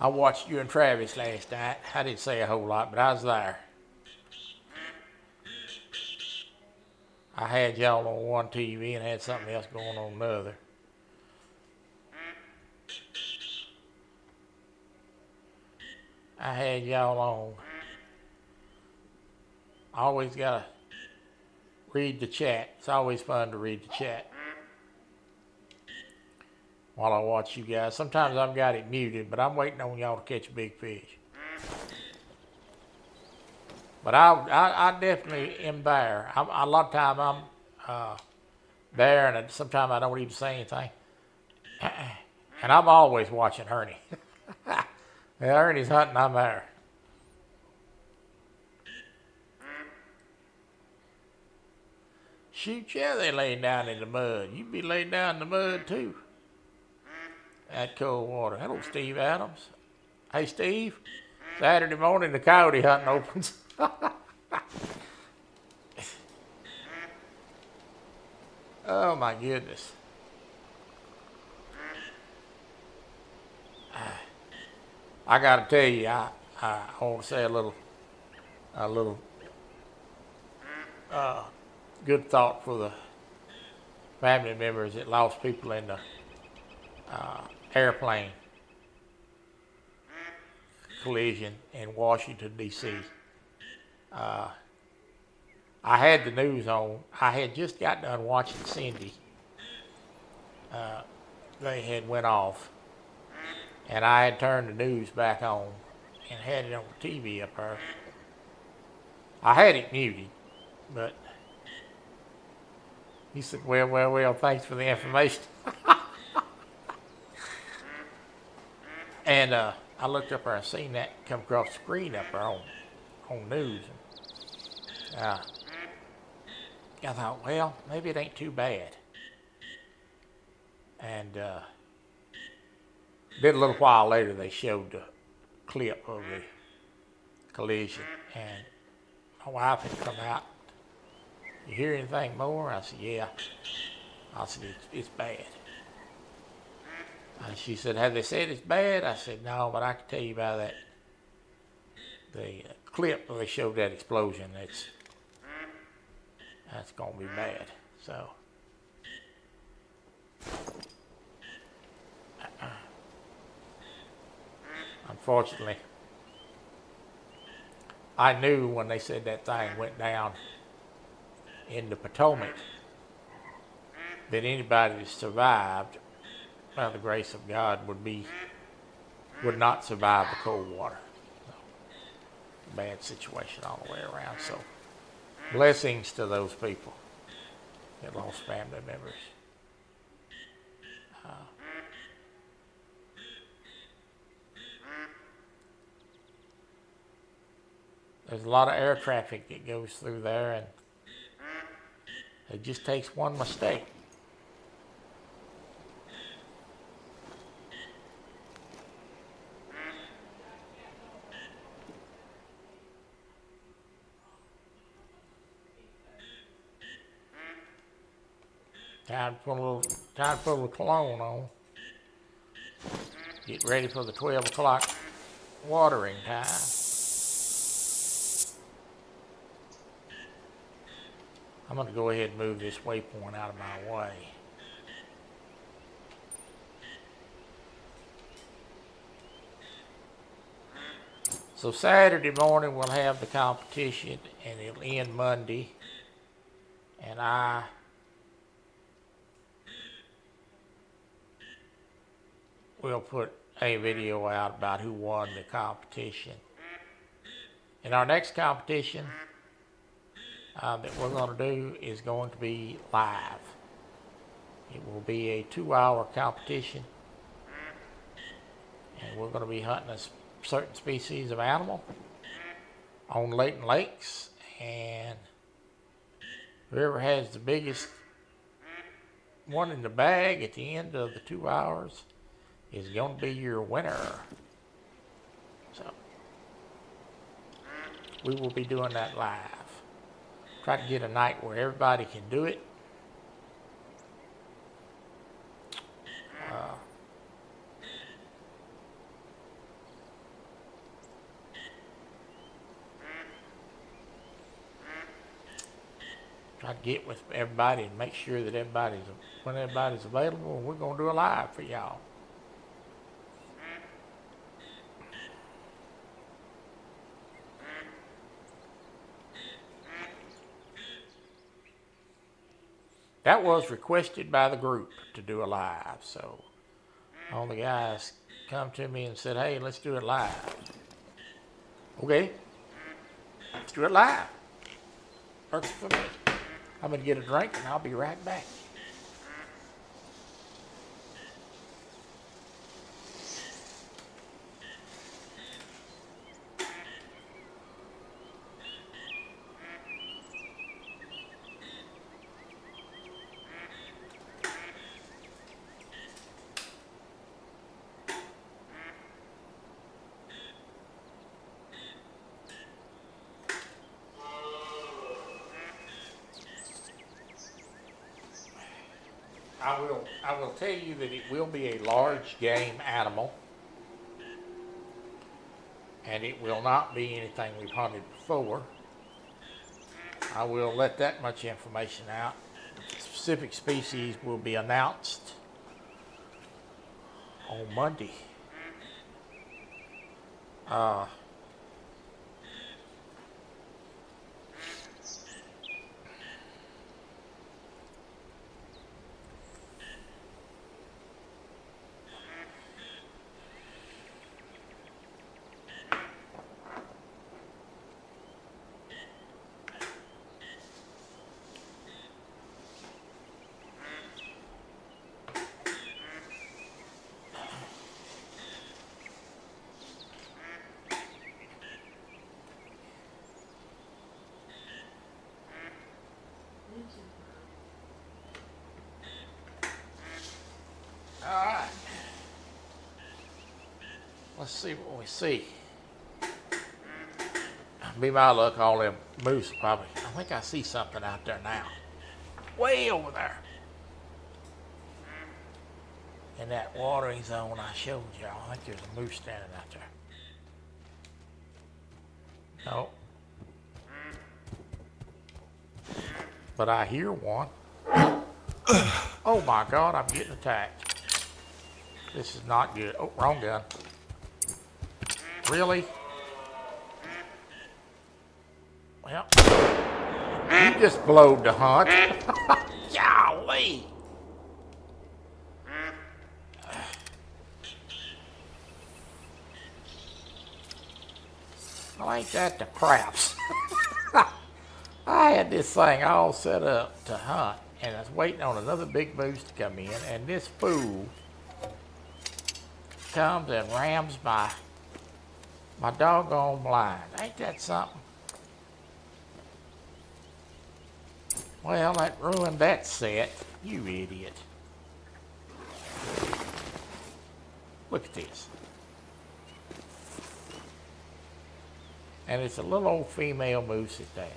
I watched you and Travis last night. I didn't say a whole lot, but I was there. I had y'all on one TV and had something else going on the other. I had y'all on. I always gotta read the chat. It's always fun to read the chat while I watch you guys. Sometimes I've got it muted, but I'm waiting on y'all to catch a big fish. But I definitely am there. A lot of time I'm there, and sometimes I don't even say anything. And I'm always watching Ernie. Ernie's hunting, I'm there. Shoot, yeah, they laying down in the mud. You be laying down in the mud too. That cold water. Hello, Steve Adams. Hey, Steve. Saturday morning, the coyote hunting opens. Oh my goodness. I gotta tell you, I want to say a little good thought for the family members that lost people in the airplane collision in Washington, D.C. I had the news on. I had just got done watching Cindy. They had went off, and I had turned the news back on and had it on the TV up there. I had it muted, but he said, well, thanks for the information. And I looked up there and seen that come across the screen up there on news. And, I thought, well, maybe it ain't too bad. And then a little while later, they showed the clip of the collision, and my wife had come out. You hear anything more? I said, yeah. I said, it's bad. And she said, have they said it's bad? I said, no, but I can tell you about that. The clip where they showed that explosion, that's going to be bad. So, unfortunately, I knew when they said that thing went down in the Potomac that anybody that survived, by the grace of God, would not survive the cold water. So, bad situation all the way around. So, blessings to those people that lost family members. There's a lot of air traffic that goes through there, and it just takes one mistake. Time to put a little cologne on. Get ready for the 12 o'clock watering time. I'm going to go ahead and move this waypoint out of my way. So Saturday morning we'll have the competition, and it'll end Monday. And I will put a video out about who won the competition. And our next competition that we're going to do is going to be live. It will be a 2-hour competition, and we're going to be hunting a certain species of animal on Layton Lakes, and whoever has the biggest one in the bag at the end of the 2 hours is going to be your winner. So we will be doing that live. Try to get a night where everybody can do it. I get with everybody and make sure that when everybody's available, we're going to do a live for y'all. That was requested by the group to do a live, so all the guys come to me and said, hey, let's do it live. Okay, let's do it live. Works for me. I'm going to get a drink and I'll be right back. I will tell you that it will be a large game animal, and it will not be anything we've hunted before. I will let that much information out. The specific species will be announced on Monday. All right. Let's see what we see. Be my luck, all them moose probably. I think I see something out there now. Way over there. In that watering zone I showed y'all. I think there's a moose standing out there. No. But I hear one. Oh my God, I'm getting attacked. This is not good. Oh, wrong gun. Really? Well, you just blowed the hunt. Golly. Well, ain't that the craps? I had this thing all set up to hunt, and I was waiting on another big moose to come in, and this fool comes and rams my doggone blind. Ain't that something? Well, that ruined that set. You idiot. Look at this. And it's a little old female moose at that.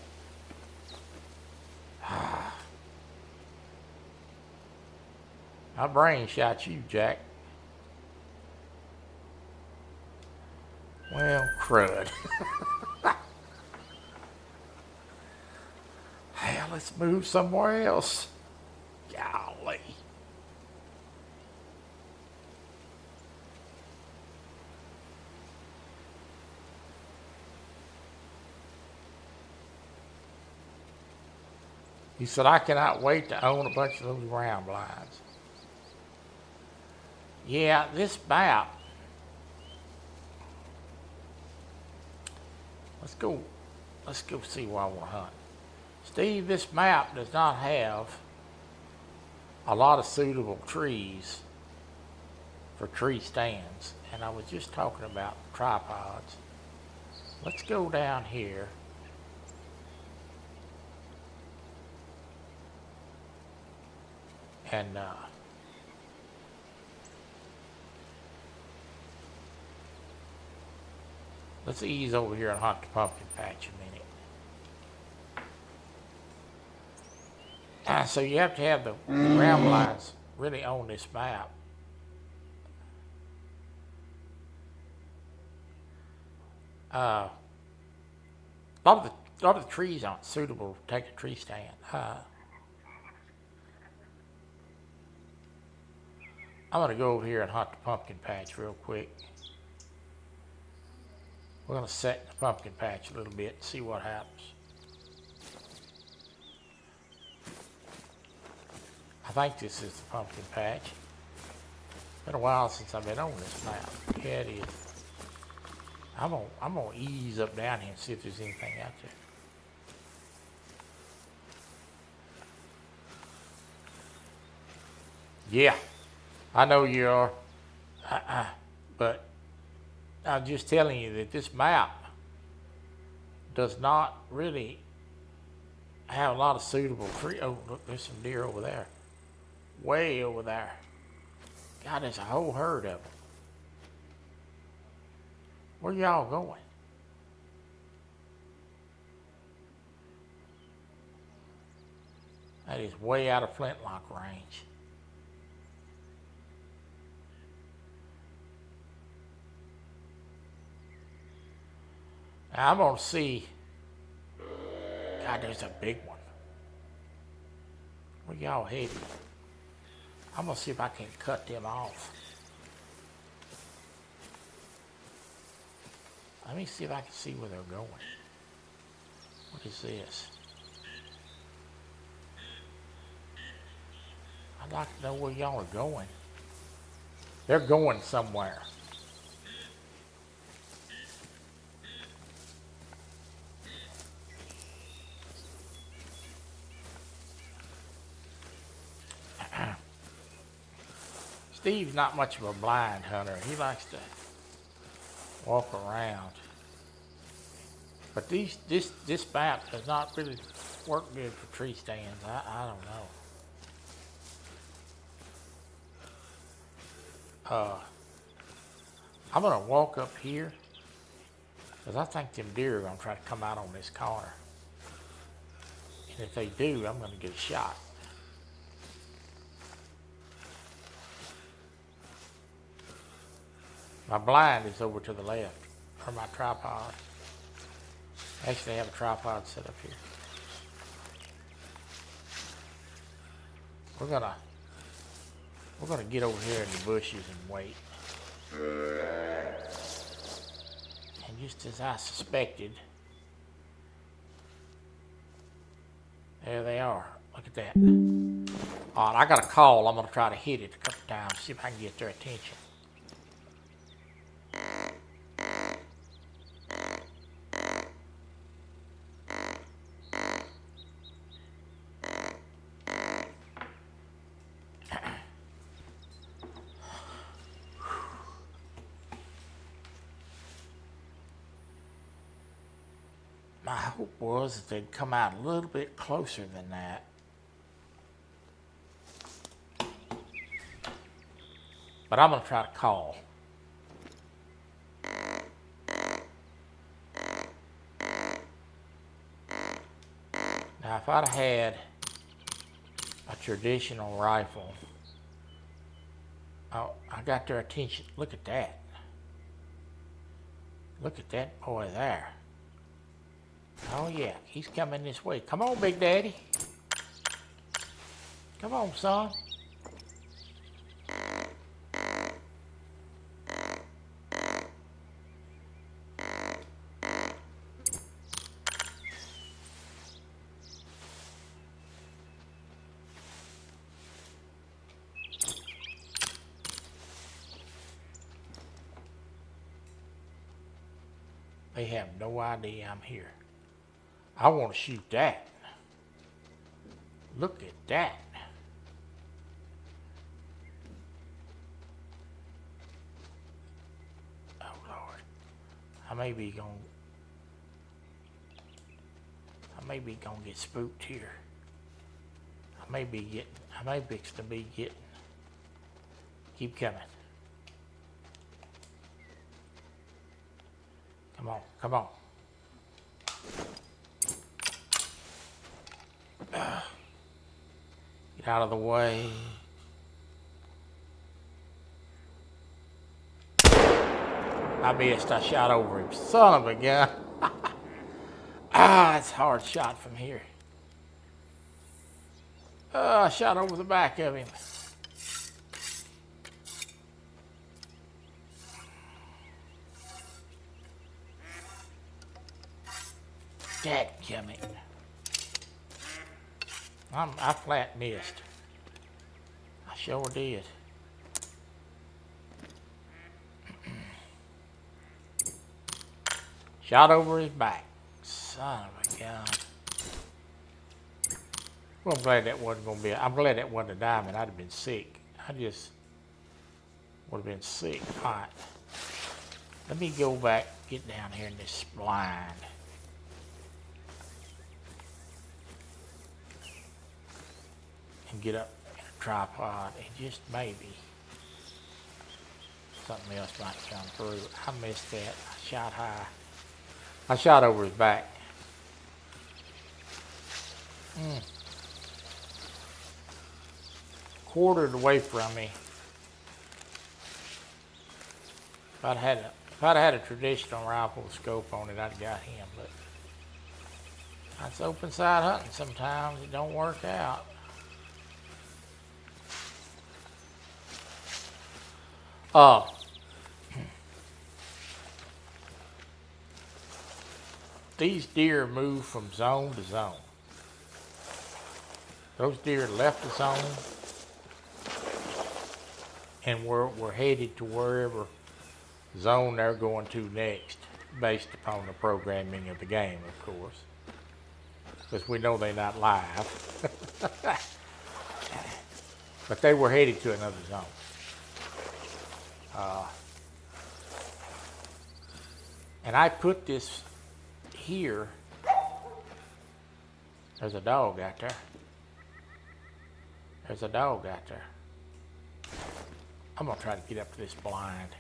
My brain shot you, Jack. Well, crud. Hell, let's move somewhere else. Golly. He said, I cannot wait to own a bunch of those round blinds. Yeah, this map. Let's go see why we're hunting. Steve, this map does not have a lot of suitable trees for tree stands. And I was just talking about tripods. Let's go down here. And let's ease over here and hunt the pumpkin patch a minute. So you have to have the ground blinds really on this map. A lot of the lot of the trees aren't suitable to take a tree stand. I'm going to go over here and hunt the pumpkin patch real quick. We're going to set the pumpkin patch a little bit and see what happens. I think this is the pumpkin patch. It's been a while since I've been on this map. Yeah, it is. I'm gonna ease up down here and see if there's anything out there. Yeah, I know you are. But I'm just telling you that this map does not really have a lot of suitable tree. Oh, look, there's some deer over there. Way over there. God, there's a whole herd of them. Where y'all going? That is way out of Flintlock range. Now I'm gonna see. God, there's a big one. Where y'all headed? I'm gonna see if I can cut them off. Let me see if I can see where they're going. What is this? I'd like to know where y'all are going. They're going somewhere. Steve's not much of a blind hunter. He likes to walk around. But this map does not really work good for tree stands. I don't know. I'm gonna walk up here because I think them deer are gonna try to come out on this corner. And if they do, I'm gonna get a shot. My blind is over to the left, or my tripod. Actually, I have a tripod set up here. We're gonna get over here in the bushes and wait. And just as I suspected, there they are. Look at that. All right, I got a call. I'm gonna try to hit it a couple times, see if I can get their attention. My hope was that they'd come out a little bit closer than that. But I'm gonna try to call. Now, if I'd have had a traditional rifle, oh, I got their attention. Look at that. Look at that boy there. Oh yeah, he's coming this way. Come on, Big Daddy. Come on, son. They have no idea I'm here. I want to shoot that. Look at that. Oh Lord. I may be gonna get spooked here. I may be fixing to be getting. Keep coming. Come on, come on. Get out of the way. I missed. I shot over him. Son of a gun. Ah, it's a hard shot from here. I shot over the back of him. Dadgummit. I flat missed. I sure did. Shot over his back. Son of a gun. Well, I'm glad that wasn't going to be, I'm glad that wasn't a diamond. I'd have been sick. I just would have been sick. All right. Let me go back, get down here in this blind. And get up in a tripod and just maybe something else might come through. I missed that. I shot high. I shot over his back. Quartered away from me. If I'd had a traditional rifle with scope on it, I'd have got him. But that's open side hunting. Sometimes it don't work out. These deer move from zone to zone. Those deer left the zone and we're headed to wherever zone they're going to next, based upon the programming of the game, of course, because we know they're not live. But they were headed to another zone. And I put this here. There's a dog out there. There's a dog out there. I'm gonna try to get up to this blind.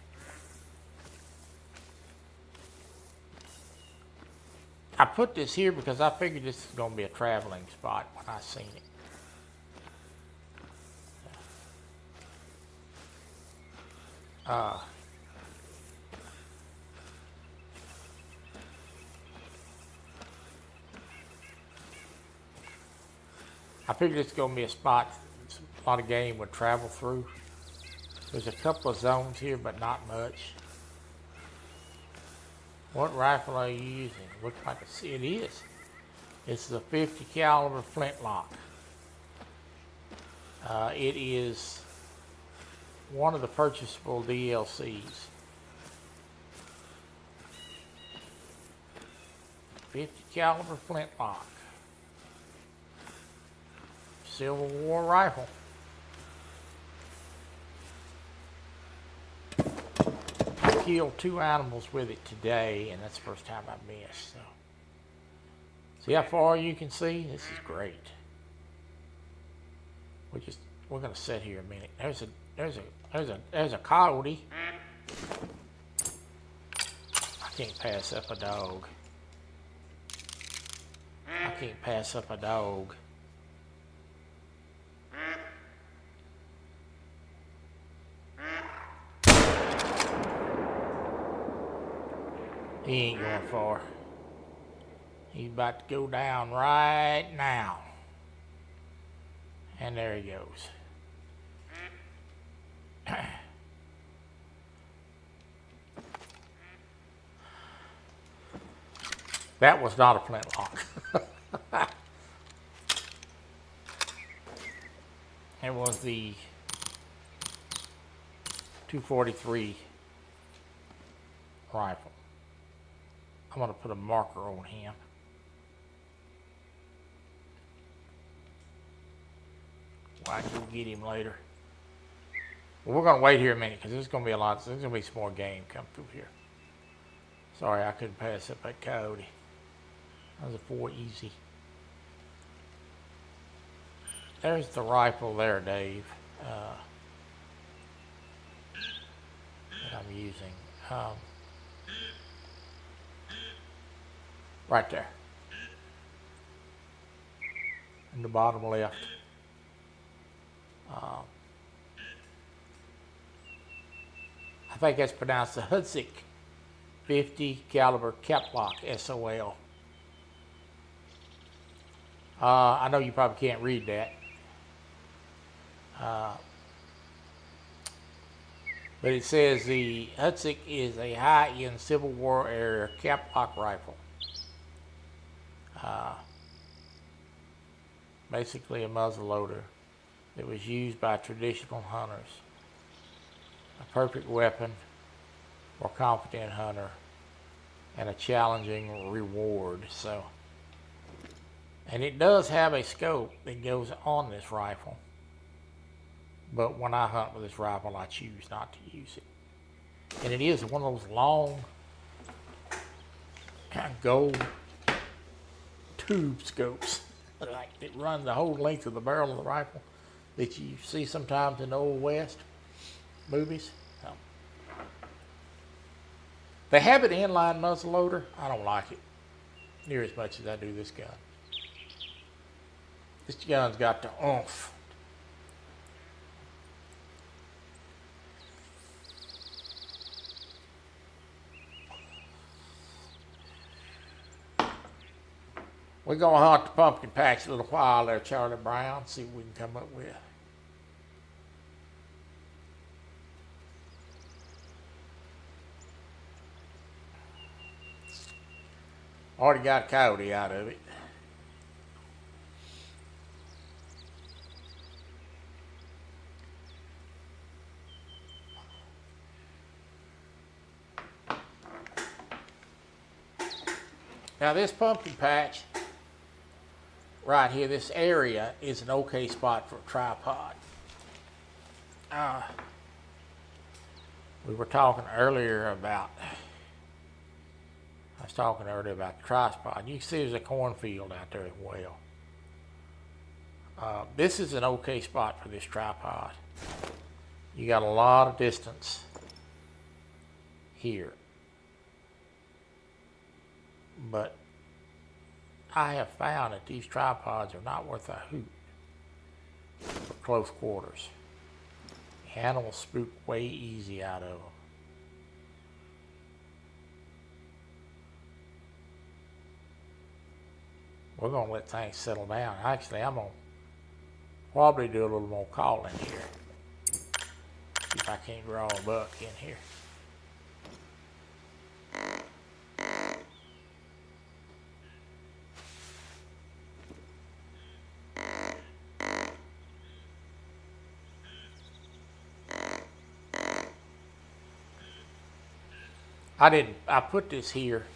I put this here because I figured this is gonna be a traveling spot when I seen it. I figured it's going to be a spot a lot of game would travel through. There's a couple of zones here, but not much. What rifle are you using? Looks like it is. It's the 50 caliber Flintlock. It is one of the purchasable DLCs. 50 caliber Flintlock. Civil War rifle. I killed 2 animals with it today, and that's the first time I missed. So, see how far you can see? This is great. We're gonna sit here a minute. There's a coyote. I can't pass up a dog. I can't pass up a dog. He ain't going far. He's about to go down right now. And there he goes. That was not a flintlock. It was the 243 rifle. I'm going to put a marker on him. Well, I can get him later. Well, we're going to wait here a minute because there's going to be there's going to be some more game come through here. Sorry, I couldn't pass up that coyote. That was a 4 easy. There's the rifle there, Dave, that I'm using. Right there. In the bottom left. I think that's pronounced the Hudzik 50 caliber Caplock SOL. I know you probably can't read that. But it says the Hutzik is a high-end Civil War era cap-lock rifle. Basically a muzzle loader that was used by traditional hunters. A perfect weapon for a confident hunter and a challenging reward. So, and it does have a scope that goes on this rifle. But when I hunt with this rifle, I choose not to use it. And it is one of those long gold tube scopes like that run the whole length of the barrel of the rifle that you see sometimes in the Old West movies. They have an inline muzzle loader. I don't like it near as much as I do this gun. This gun's got the oomph. We're going to hunt the pumpkin patch a little while there, Charlie Brown, see what we can come up with. Already got a coyote out of it. Now this pumpkin patch right here, this area is an okay spot for a tripod. We were talking earlier about, the tripod. You can see there's a cornfield out there as well. This is an okay spot for this tripod. You got a lot of distance here. But I have found that these tripods are not worth a hoot for close quarters. The animals spook way easy out of them. We're going to let things settle down. Actually, I'm going to probably do a little more calling here. See if I can't draw a buck in here. I put this here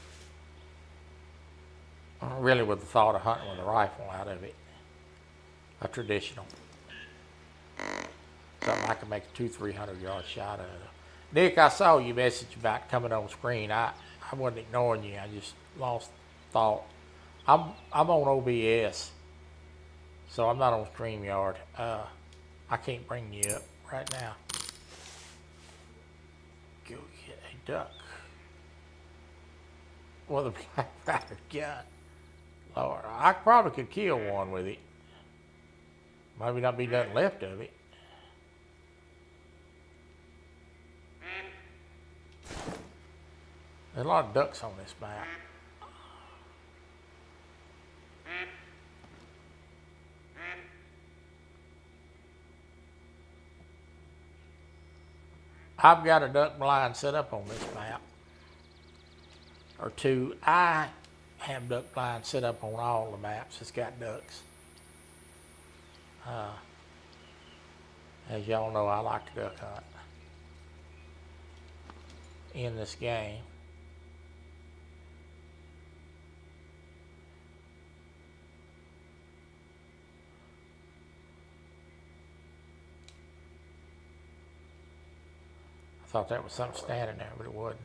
really with the thought of hunting with a rifle out of it. A traditional. Something I can make a 200-300 yard shot out of. Nick, I saw you message about coming on screen. I wasn't ignoring you. I just lost thought. I'm on OBS, so I'm not on StreamYard. I can't bring you up right now. Go get a duck. With a black powder gun. Lord, I probably could kill one with it. Maybe not be nothing left of it. There's a lot of ducks on this map. I've got a duck blind set up on this map. Or two. I have duck blinds set up on all the maps that's got ducks. As y'all know, I like to duck hunt in this game. I thought that was something standing there, but it wasn't.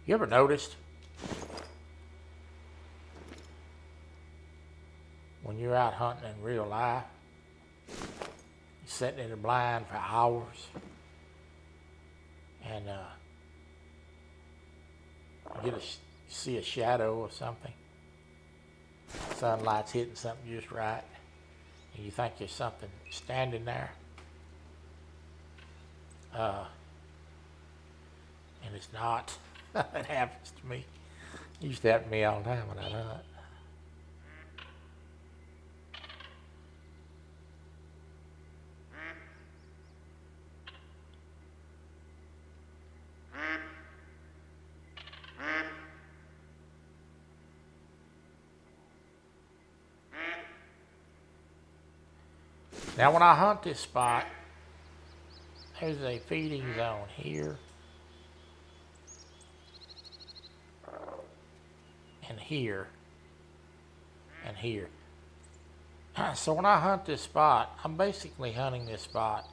You ever noticed when you're out hunting in real life, you're sitting in the blind for hours and you see a shadow or something, sunlight's hitting something just right, and you think there's something standing there, and it's not. That happens to me. It used to happen to me all the time when I hunt. Now when I hunt this spot, there's a feeding zone here and here and here. So when I hunt this spot, I'm basically hunting this spot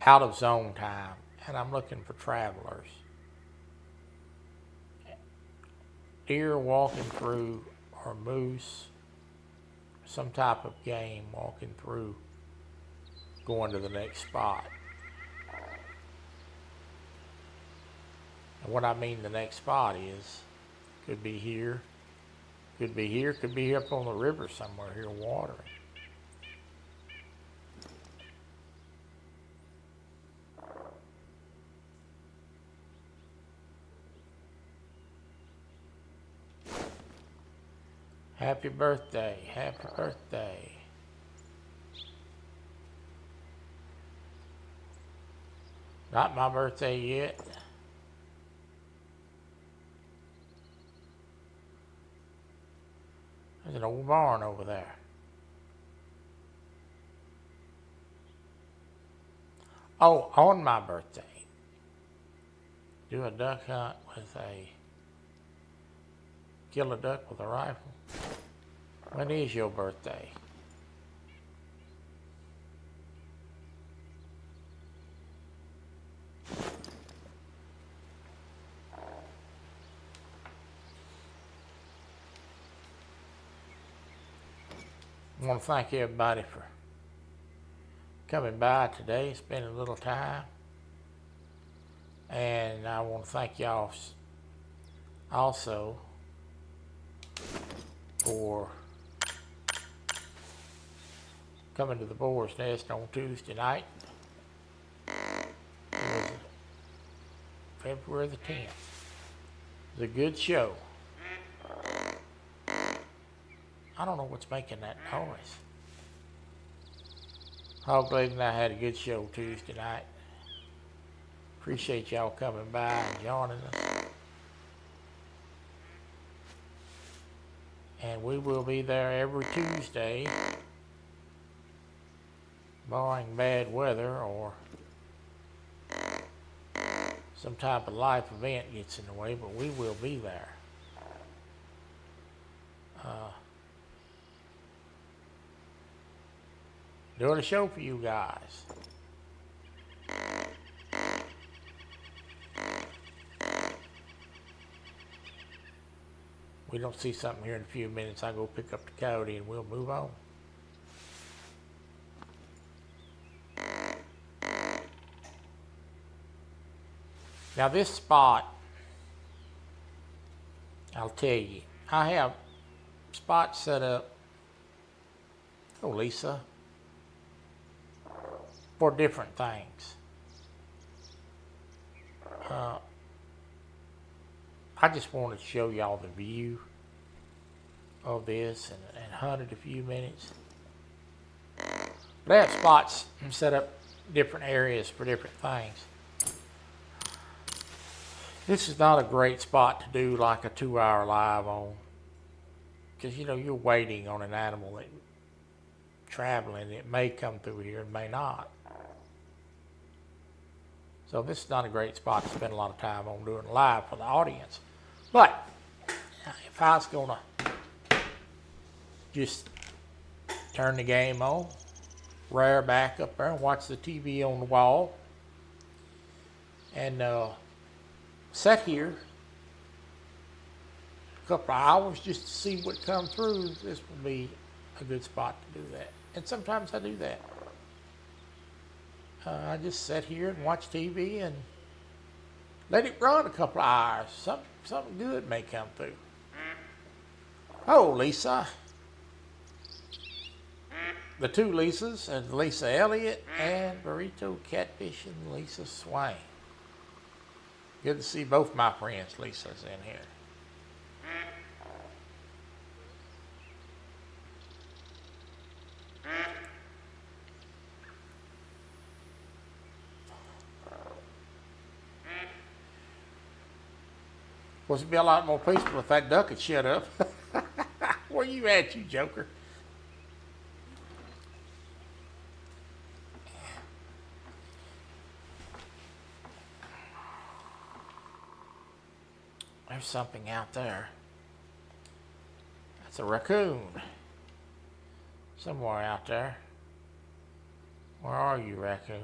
out of zone time, and I'm looking for travelers. Deer walking through, or moose, some type of game walking through, going to the next spot. And what I mean the next spot is, could be here, could be here, could be up on the river somewhere here watering. Happy birthday, happy birthday. Not my birthday yet. There's an old barn over there. Oh, on my birthday, do a duck hunt with kill a duck with a rifle. When is your birthday? I want to thank everybody for coming by today, spending a little time. And I want to thank y'all also for coming to the Boar's Nest on Tuesday night. It was February the 10th. It was a good show. I don't know what's making that noise. Hog Leg and I had a good show Tuesday night. Appreciate y'all coming by and joining us. And we will be there every Tuesday, barring bad weather or some type of life event gets in the way, but we will be there. Doing a show for you guys. We don't see something here in a few minutes, I go pick up the coyote and we'll move on. Now this spot, I'll tell you, I have spots set up, oh Lisa, for different things. I just wanted to show y'all the view of this and hunt it a few minutes. But I have spots set up different areas for different things. This is not a great spot to do like a 2-hour live on, because you know you're waiting on an animal that traveling. It may come through here, it may not. So this is not a great spot to spend a lot of time on doing live for the audience. But if I was gonna just turn the game on, rear back up there and watch the TV on the wall, and sit here a couple of hours just to see what comes through, this would be a good spot to do that. And sometimes I do that. I just sit here and watch TV and let it run a couple of hours. Something good may come through. Oh, Lisa. the two Lisas, and Lisa Elliott and Burrito Catfish and Lisa Swain. Good to see both my friends Lisa's in here. Well, it'd be a lot more peaceful if that duck had shut up. Where you at, you joker? There's something out there. That's a raccoon. Somewhere out there. Where are you, raccoon?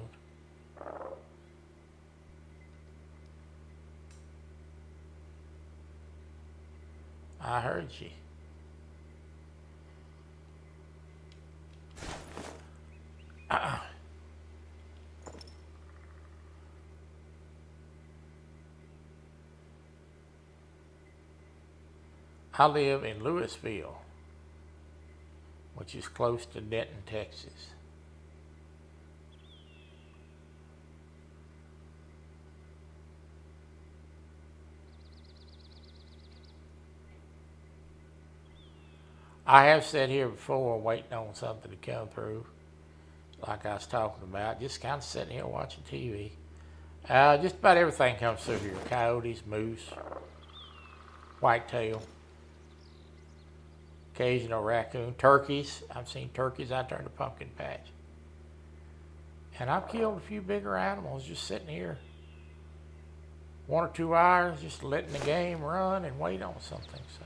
I heard you. I live in Louisville, which is close to Denton, Texas. I have sat here before waiting on something to come through, like I was talking about, just kind of sitting here watching TV. Just about everything comes through here. Coyotes, moose, whitetail, occasional raccoon, turkeys. I've seen turkeys out there in the pumpkin patch. And I've killed a few bigger animals just sitting here 1 or 2 hours, just letting the game run and wait on something. So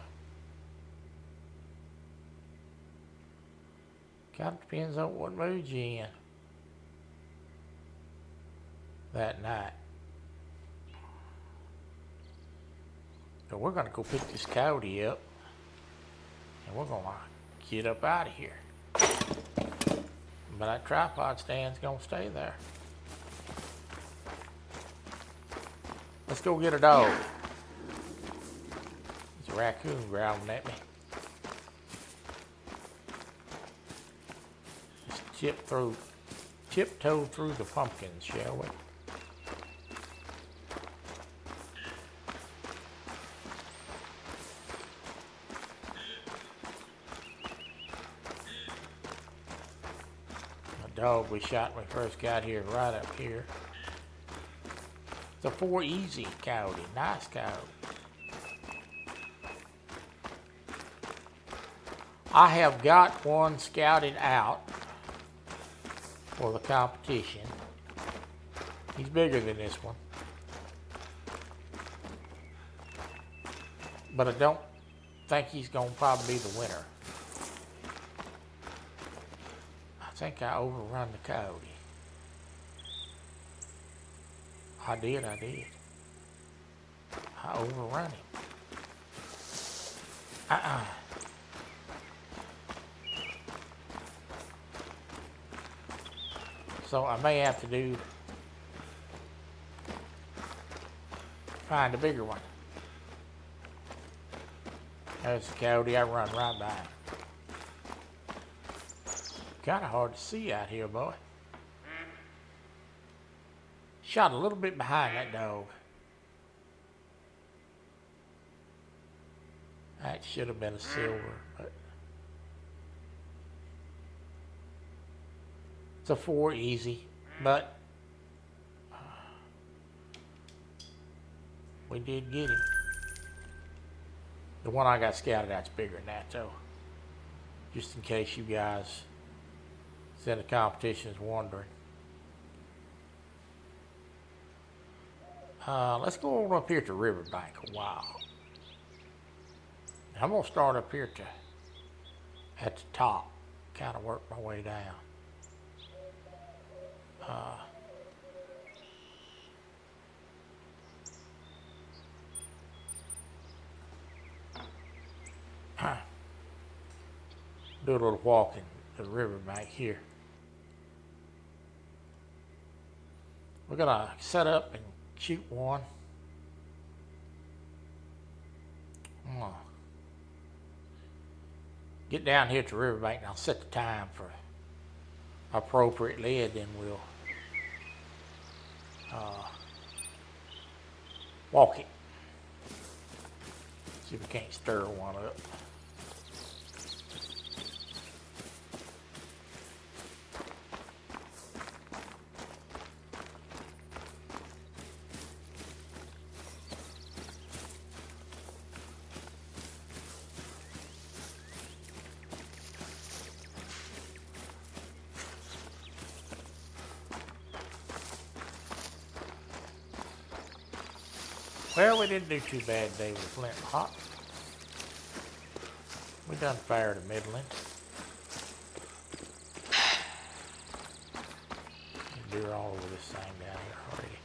kind of depends on what mood you're in that night. So we're going to go pick this coyote up, and we're going to get up out of here. But that tripod stand's going to stay there. Let's go get a dog. There's a raccoon growling at me. Let's tiptoe through the pumpkins, shall we? Dog we shot when we first got here, right up here. It's a 4 easy coyote, nice coyote. I have got one scouted out for the competition. He's bigger than this one, but I don't think he's gonna probably be the winner. I think I overrun the coyote. I did. I overrun him. So I may have to find a bigger one. There's the coyote, I run right by him. Kind of hard to see out here, boy. Shot a little bit behind that dog. That should have been a silver, but it's a 4 easy, but we did get him. The one I got scouted out's bigger than that, though. Just in case you guys in the competition is wondering. Let's go on up here to Riverbank a while. I'm gonna start up here at the top, kind of work my way down. Do a little walking to the riverbank here. We're gonna set up and shoot one. Get down here to the riverbank and I'll set the time for appropriately, and then we'll walk it. See if we can't stir one up. Well, we didn't do too bad today with Flintlock. We done fair to middling. Deer all over this thing down here already.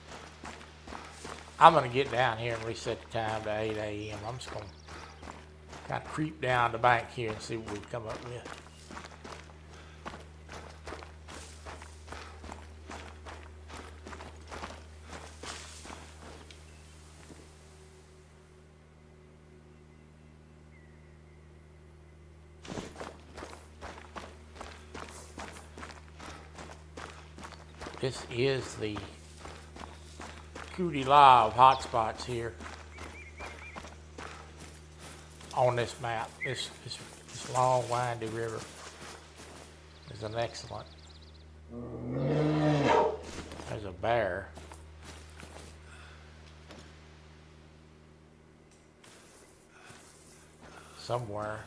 I'm gonna get down here and reset the time to 8 a.m. I'm just gonna kind of creep down the bank here and see what we come up with. This is the COTW of hotspots here on this map. This long, windy river is an excellent. There's a bear. Somewhere.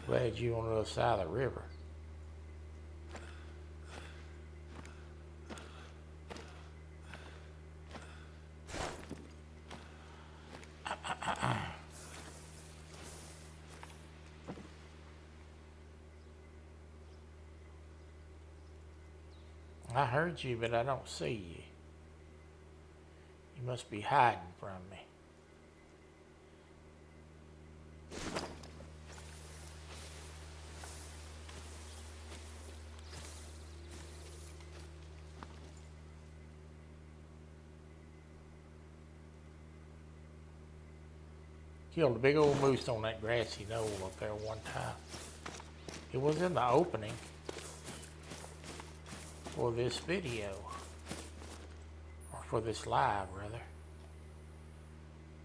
Glad you on the other side of the river. I heard you, but I don't see you. You must be hiding from me. Killed a big old moose on that grassy knoll up there one time. It was in the opening for this video, or for this live rather.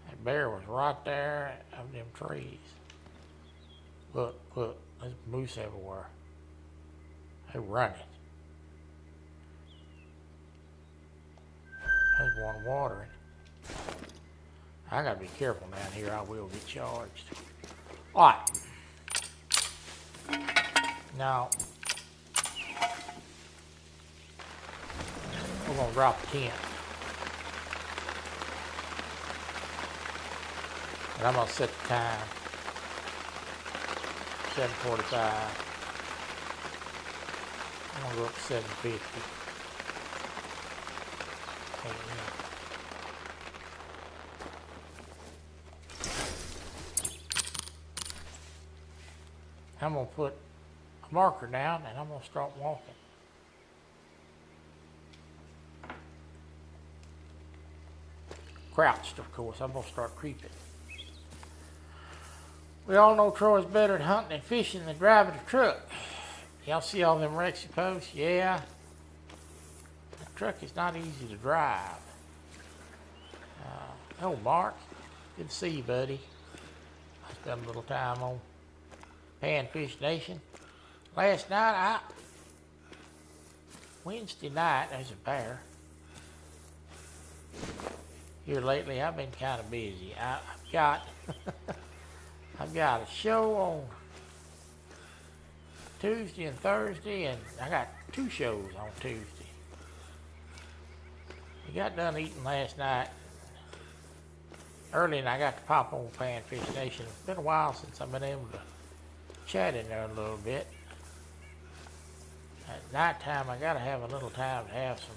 That bear was right there of them trees. Look, there's moose everywhere. They're running. There's one watering. I gotta be careful down here, I will get charged. Alright. Now, we're gonna drop the tent. And I'm gonna set the time. 7:45. I'm gonna go up to 7:50. I'm gonna put a marker down and I'm gonna start walking. Crouched, of course. I'm gonna start creeping. We all know Troy's better at hunting and fishing than driving a truck. Y'all see all them wrecks he posts? Yeah. The truck is not easy to drive. Oh, Mark. Good to see you, buddy. I spent a little time on Panfish Nation. Last night, Wednesday night, there's a bear. Here lately, I've been kind of busy. I've got a show on Tuesday and Thursday, and I got 2 shows on Tuesday. We got done eating last night early, and I got to pop on Panfish Nation. It's been a while since I've been able to chat in there a little bit. At nighttime, I gotta have a little time to have some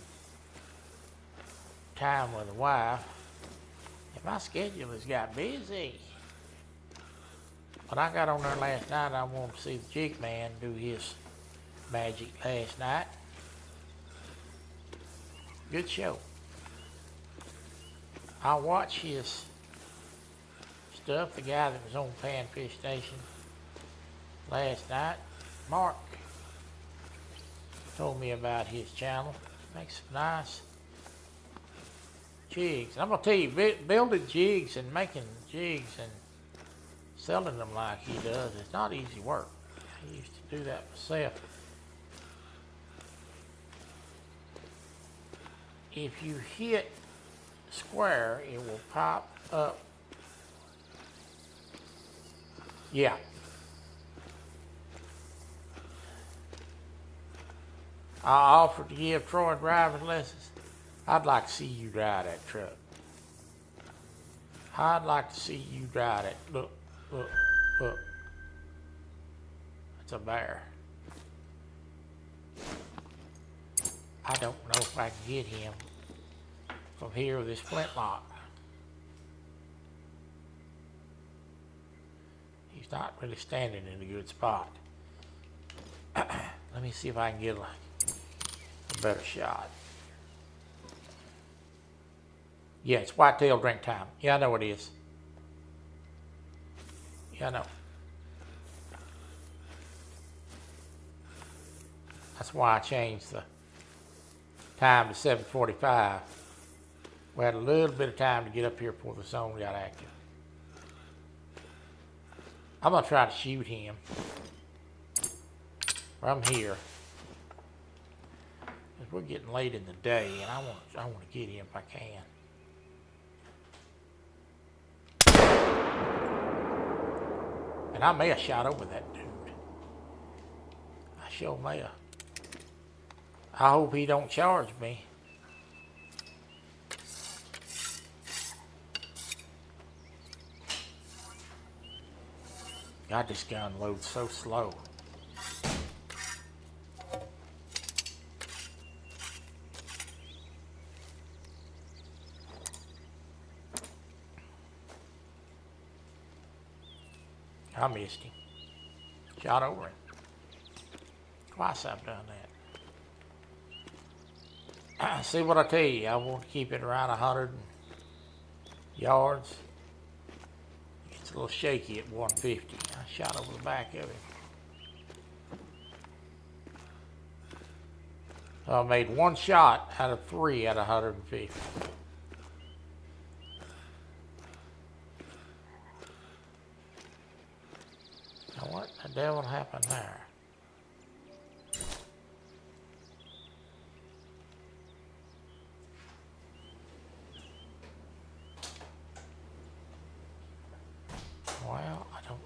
time with the wife. And my schedule has got busy. But I got on there last night, I wanted to see the Jig Man do his magic last night. Good show. I watched his stuff, the guy that was on Panfish Station last night, Mark. told me about his channel. Makes some nice jigs. And I'm gonna tell you, building jigs and making jigs and selling them like he does, it's not easy work. I used to do that myself. If you hit square, it will pop up. Yeah. I offered to give Troy driving lessons. I'd like to see you drive that truck. I'd like to see you drive it. Look, look, look. It's a bear. I don't know if I can get him from here with this flintlock. He's not really standing in a good spot. Let me see if I can get a better shot. Yeah, it's whitetail drink time. Yeah, I know it is. Yeah, I know. That's why I changed the time to 7:45. We had a little bit of time to get up here before the zone got active. I'm gonna try to shoot him from here. Cause we're getting late in the day, and I want to get him if I can. And I may have shot over that dude. I sure may have. I hope he don't charge me. God, this gun loads so slow. I missed him. Shot over him. Twice I've done that. See what I tell you, I want to keep it around 100 yards. It's a little shaky at 150. I shot over the back of him. So I made one shot out of 3 out of 150. Now what the devil happened there? Well, I don't.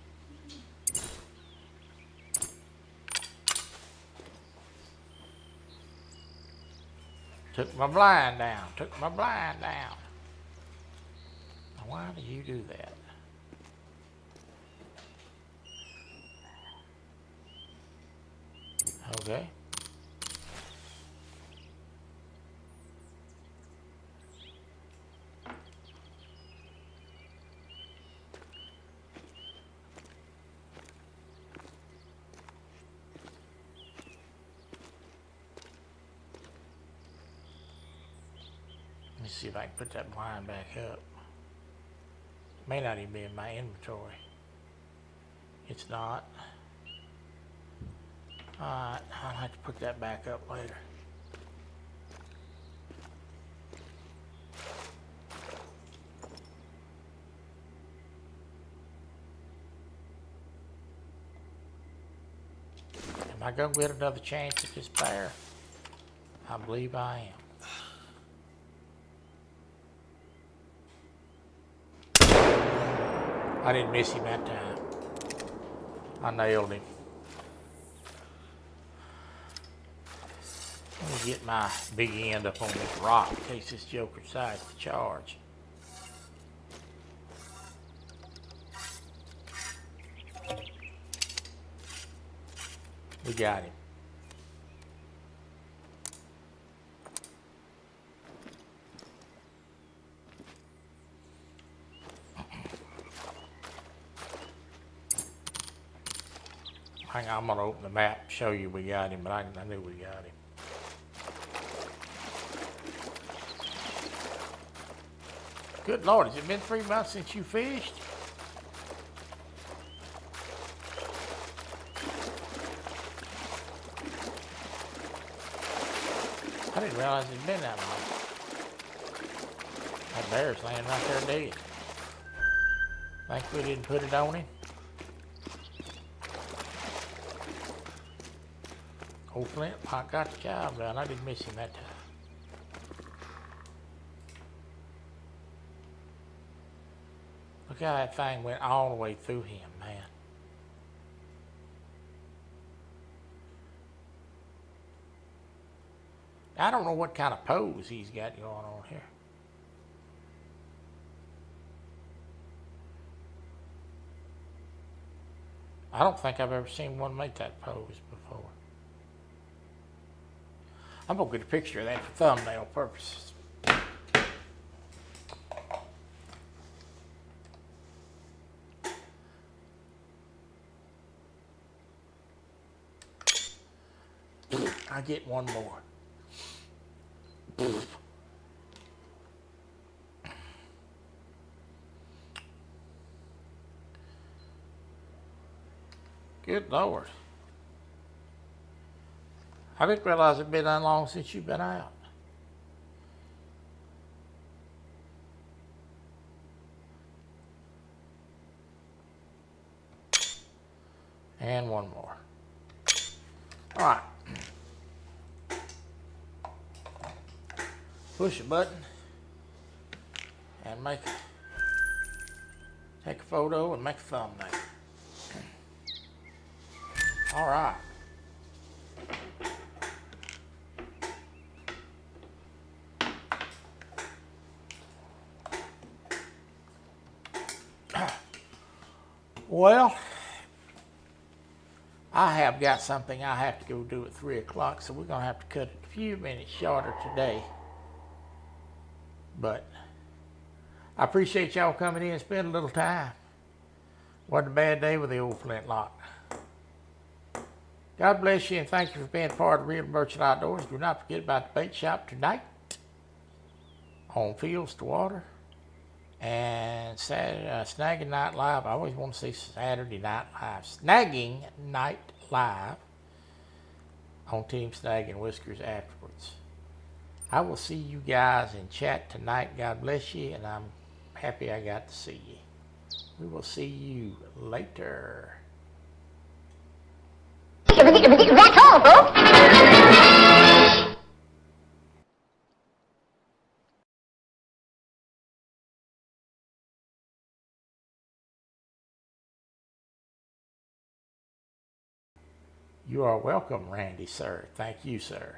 Took my blind down. Took my blind down. Now why did you do that? Okay. Let me see if I can put that blind back up. May not even be in my inventory. It's not. Alright, I'll have to put that back up later. Am I going to get another chance at this bear? I believe I am. I didn't miss him that time. I nailed him. Let me get my big end up on this rock in case this joker decides to charge. We got him. Hang on, I'm going to open the map and show you we got him, but I knew we got him. Good Lord, has it been 3 months since you fished? I didn't realize it'd been that long. That bear's laying right there dead. Think we didn't put it on him? Old Flintlock got the job done. I didn't miss him that time. Look how that thing went all the way through him, man. I don't know what kind of pose he's got going on here. I don't think I've ever seen one make that pose before. I'm gonna get a picture of that for thumbnail purposes. I get one more. Good Lord. I didn't realize it'd been that long since you've been out. And one more. All right. Push a button and take a photo and make a thumbnail. All right. Well, I have got something I have to go do at 3 o'clock, so we're going to have to cut it a few minutes shorter today. But I appreciate y'all coming in and spending a little time. Wasn't a bad day with the old Flintlock. God bless you and thank you for being part of Real Merchant Outdoors. Do not forget about the bait shop tonight on Fields to Water. And Saturday, Snagging Night Live. I always want to say Saturday Night Live. Snagging Night Live on Team Snag and Whiskers afterwards. I will see you guys in chat tonight. God bless you, and I'm happy I got to see you. We will see you later. That's all, folks. You are welcome, Randy, sir. Thank you, sir.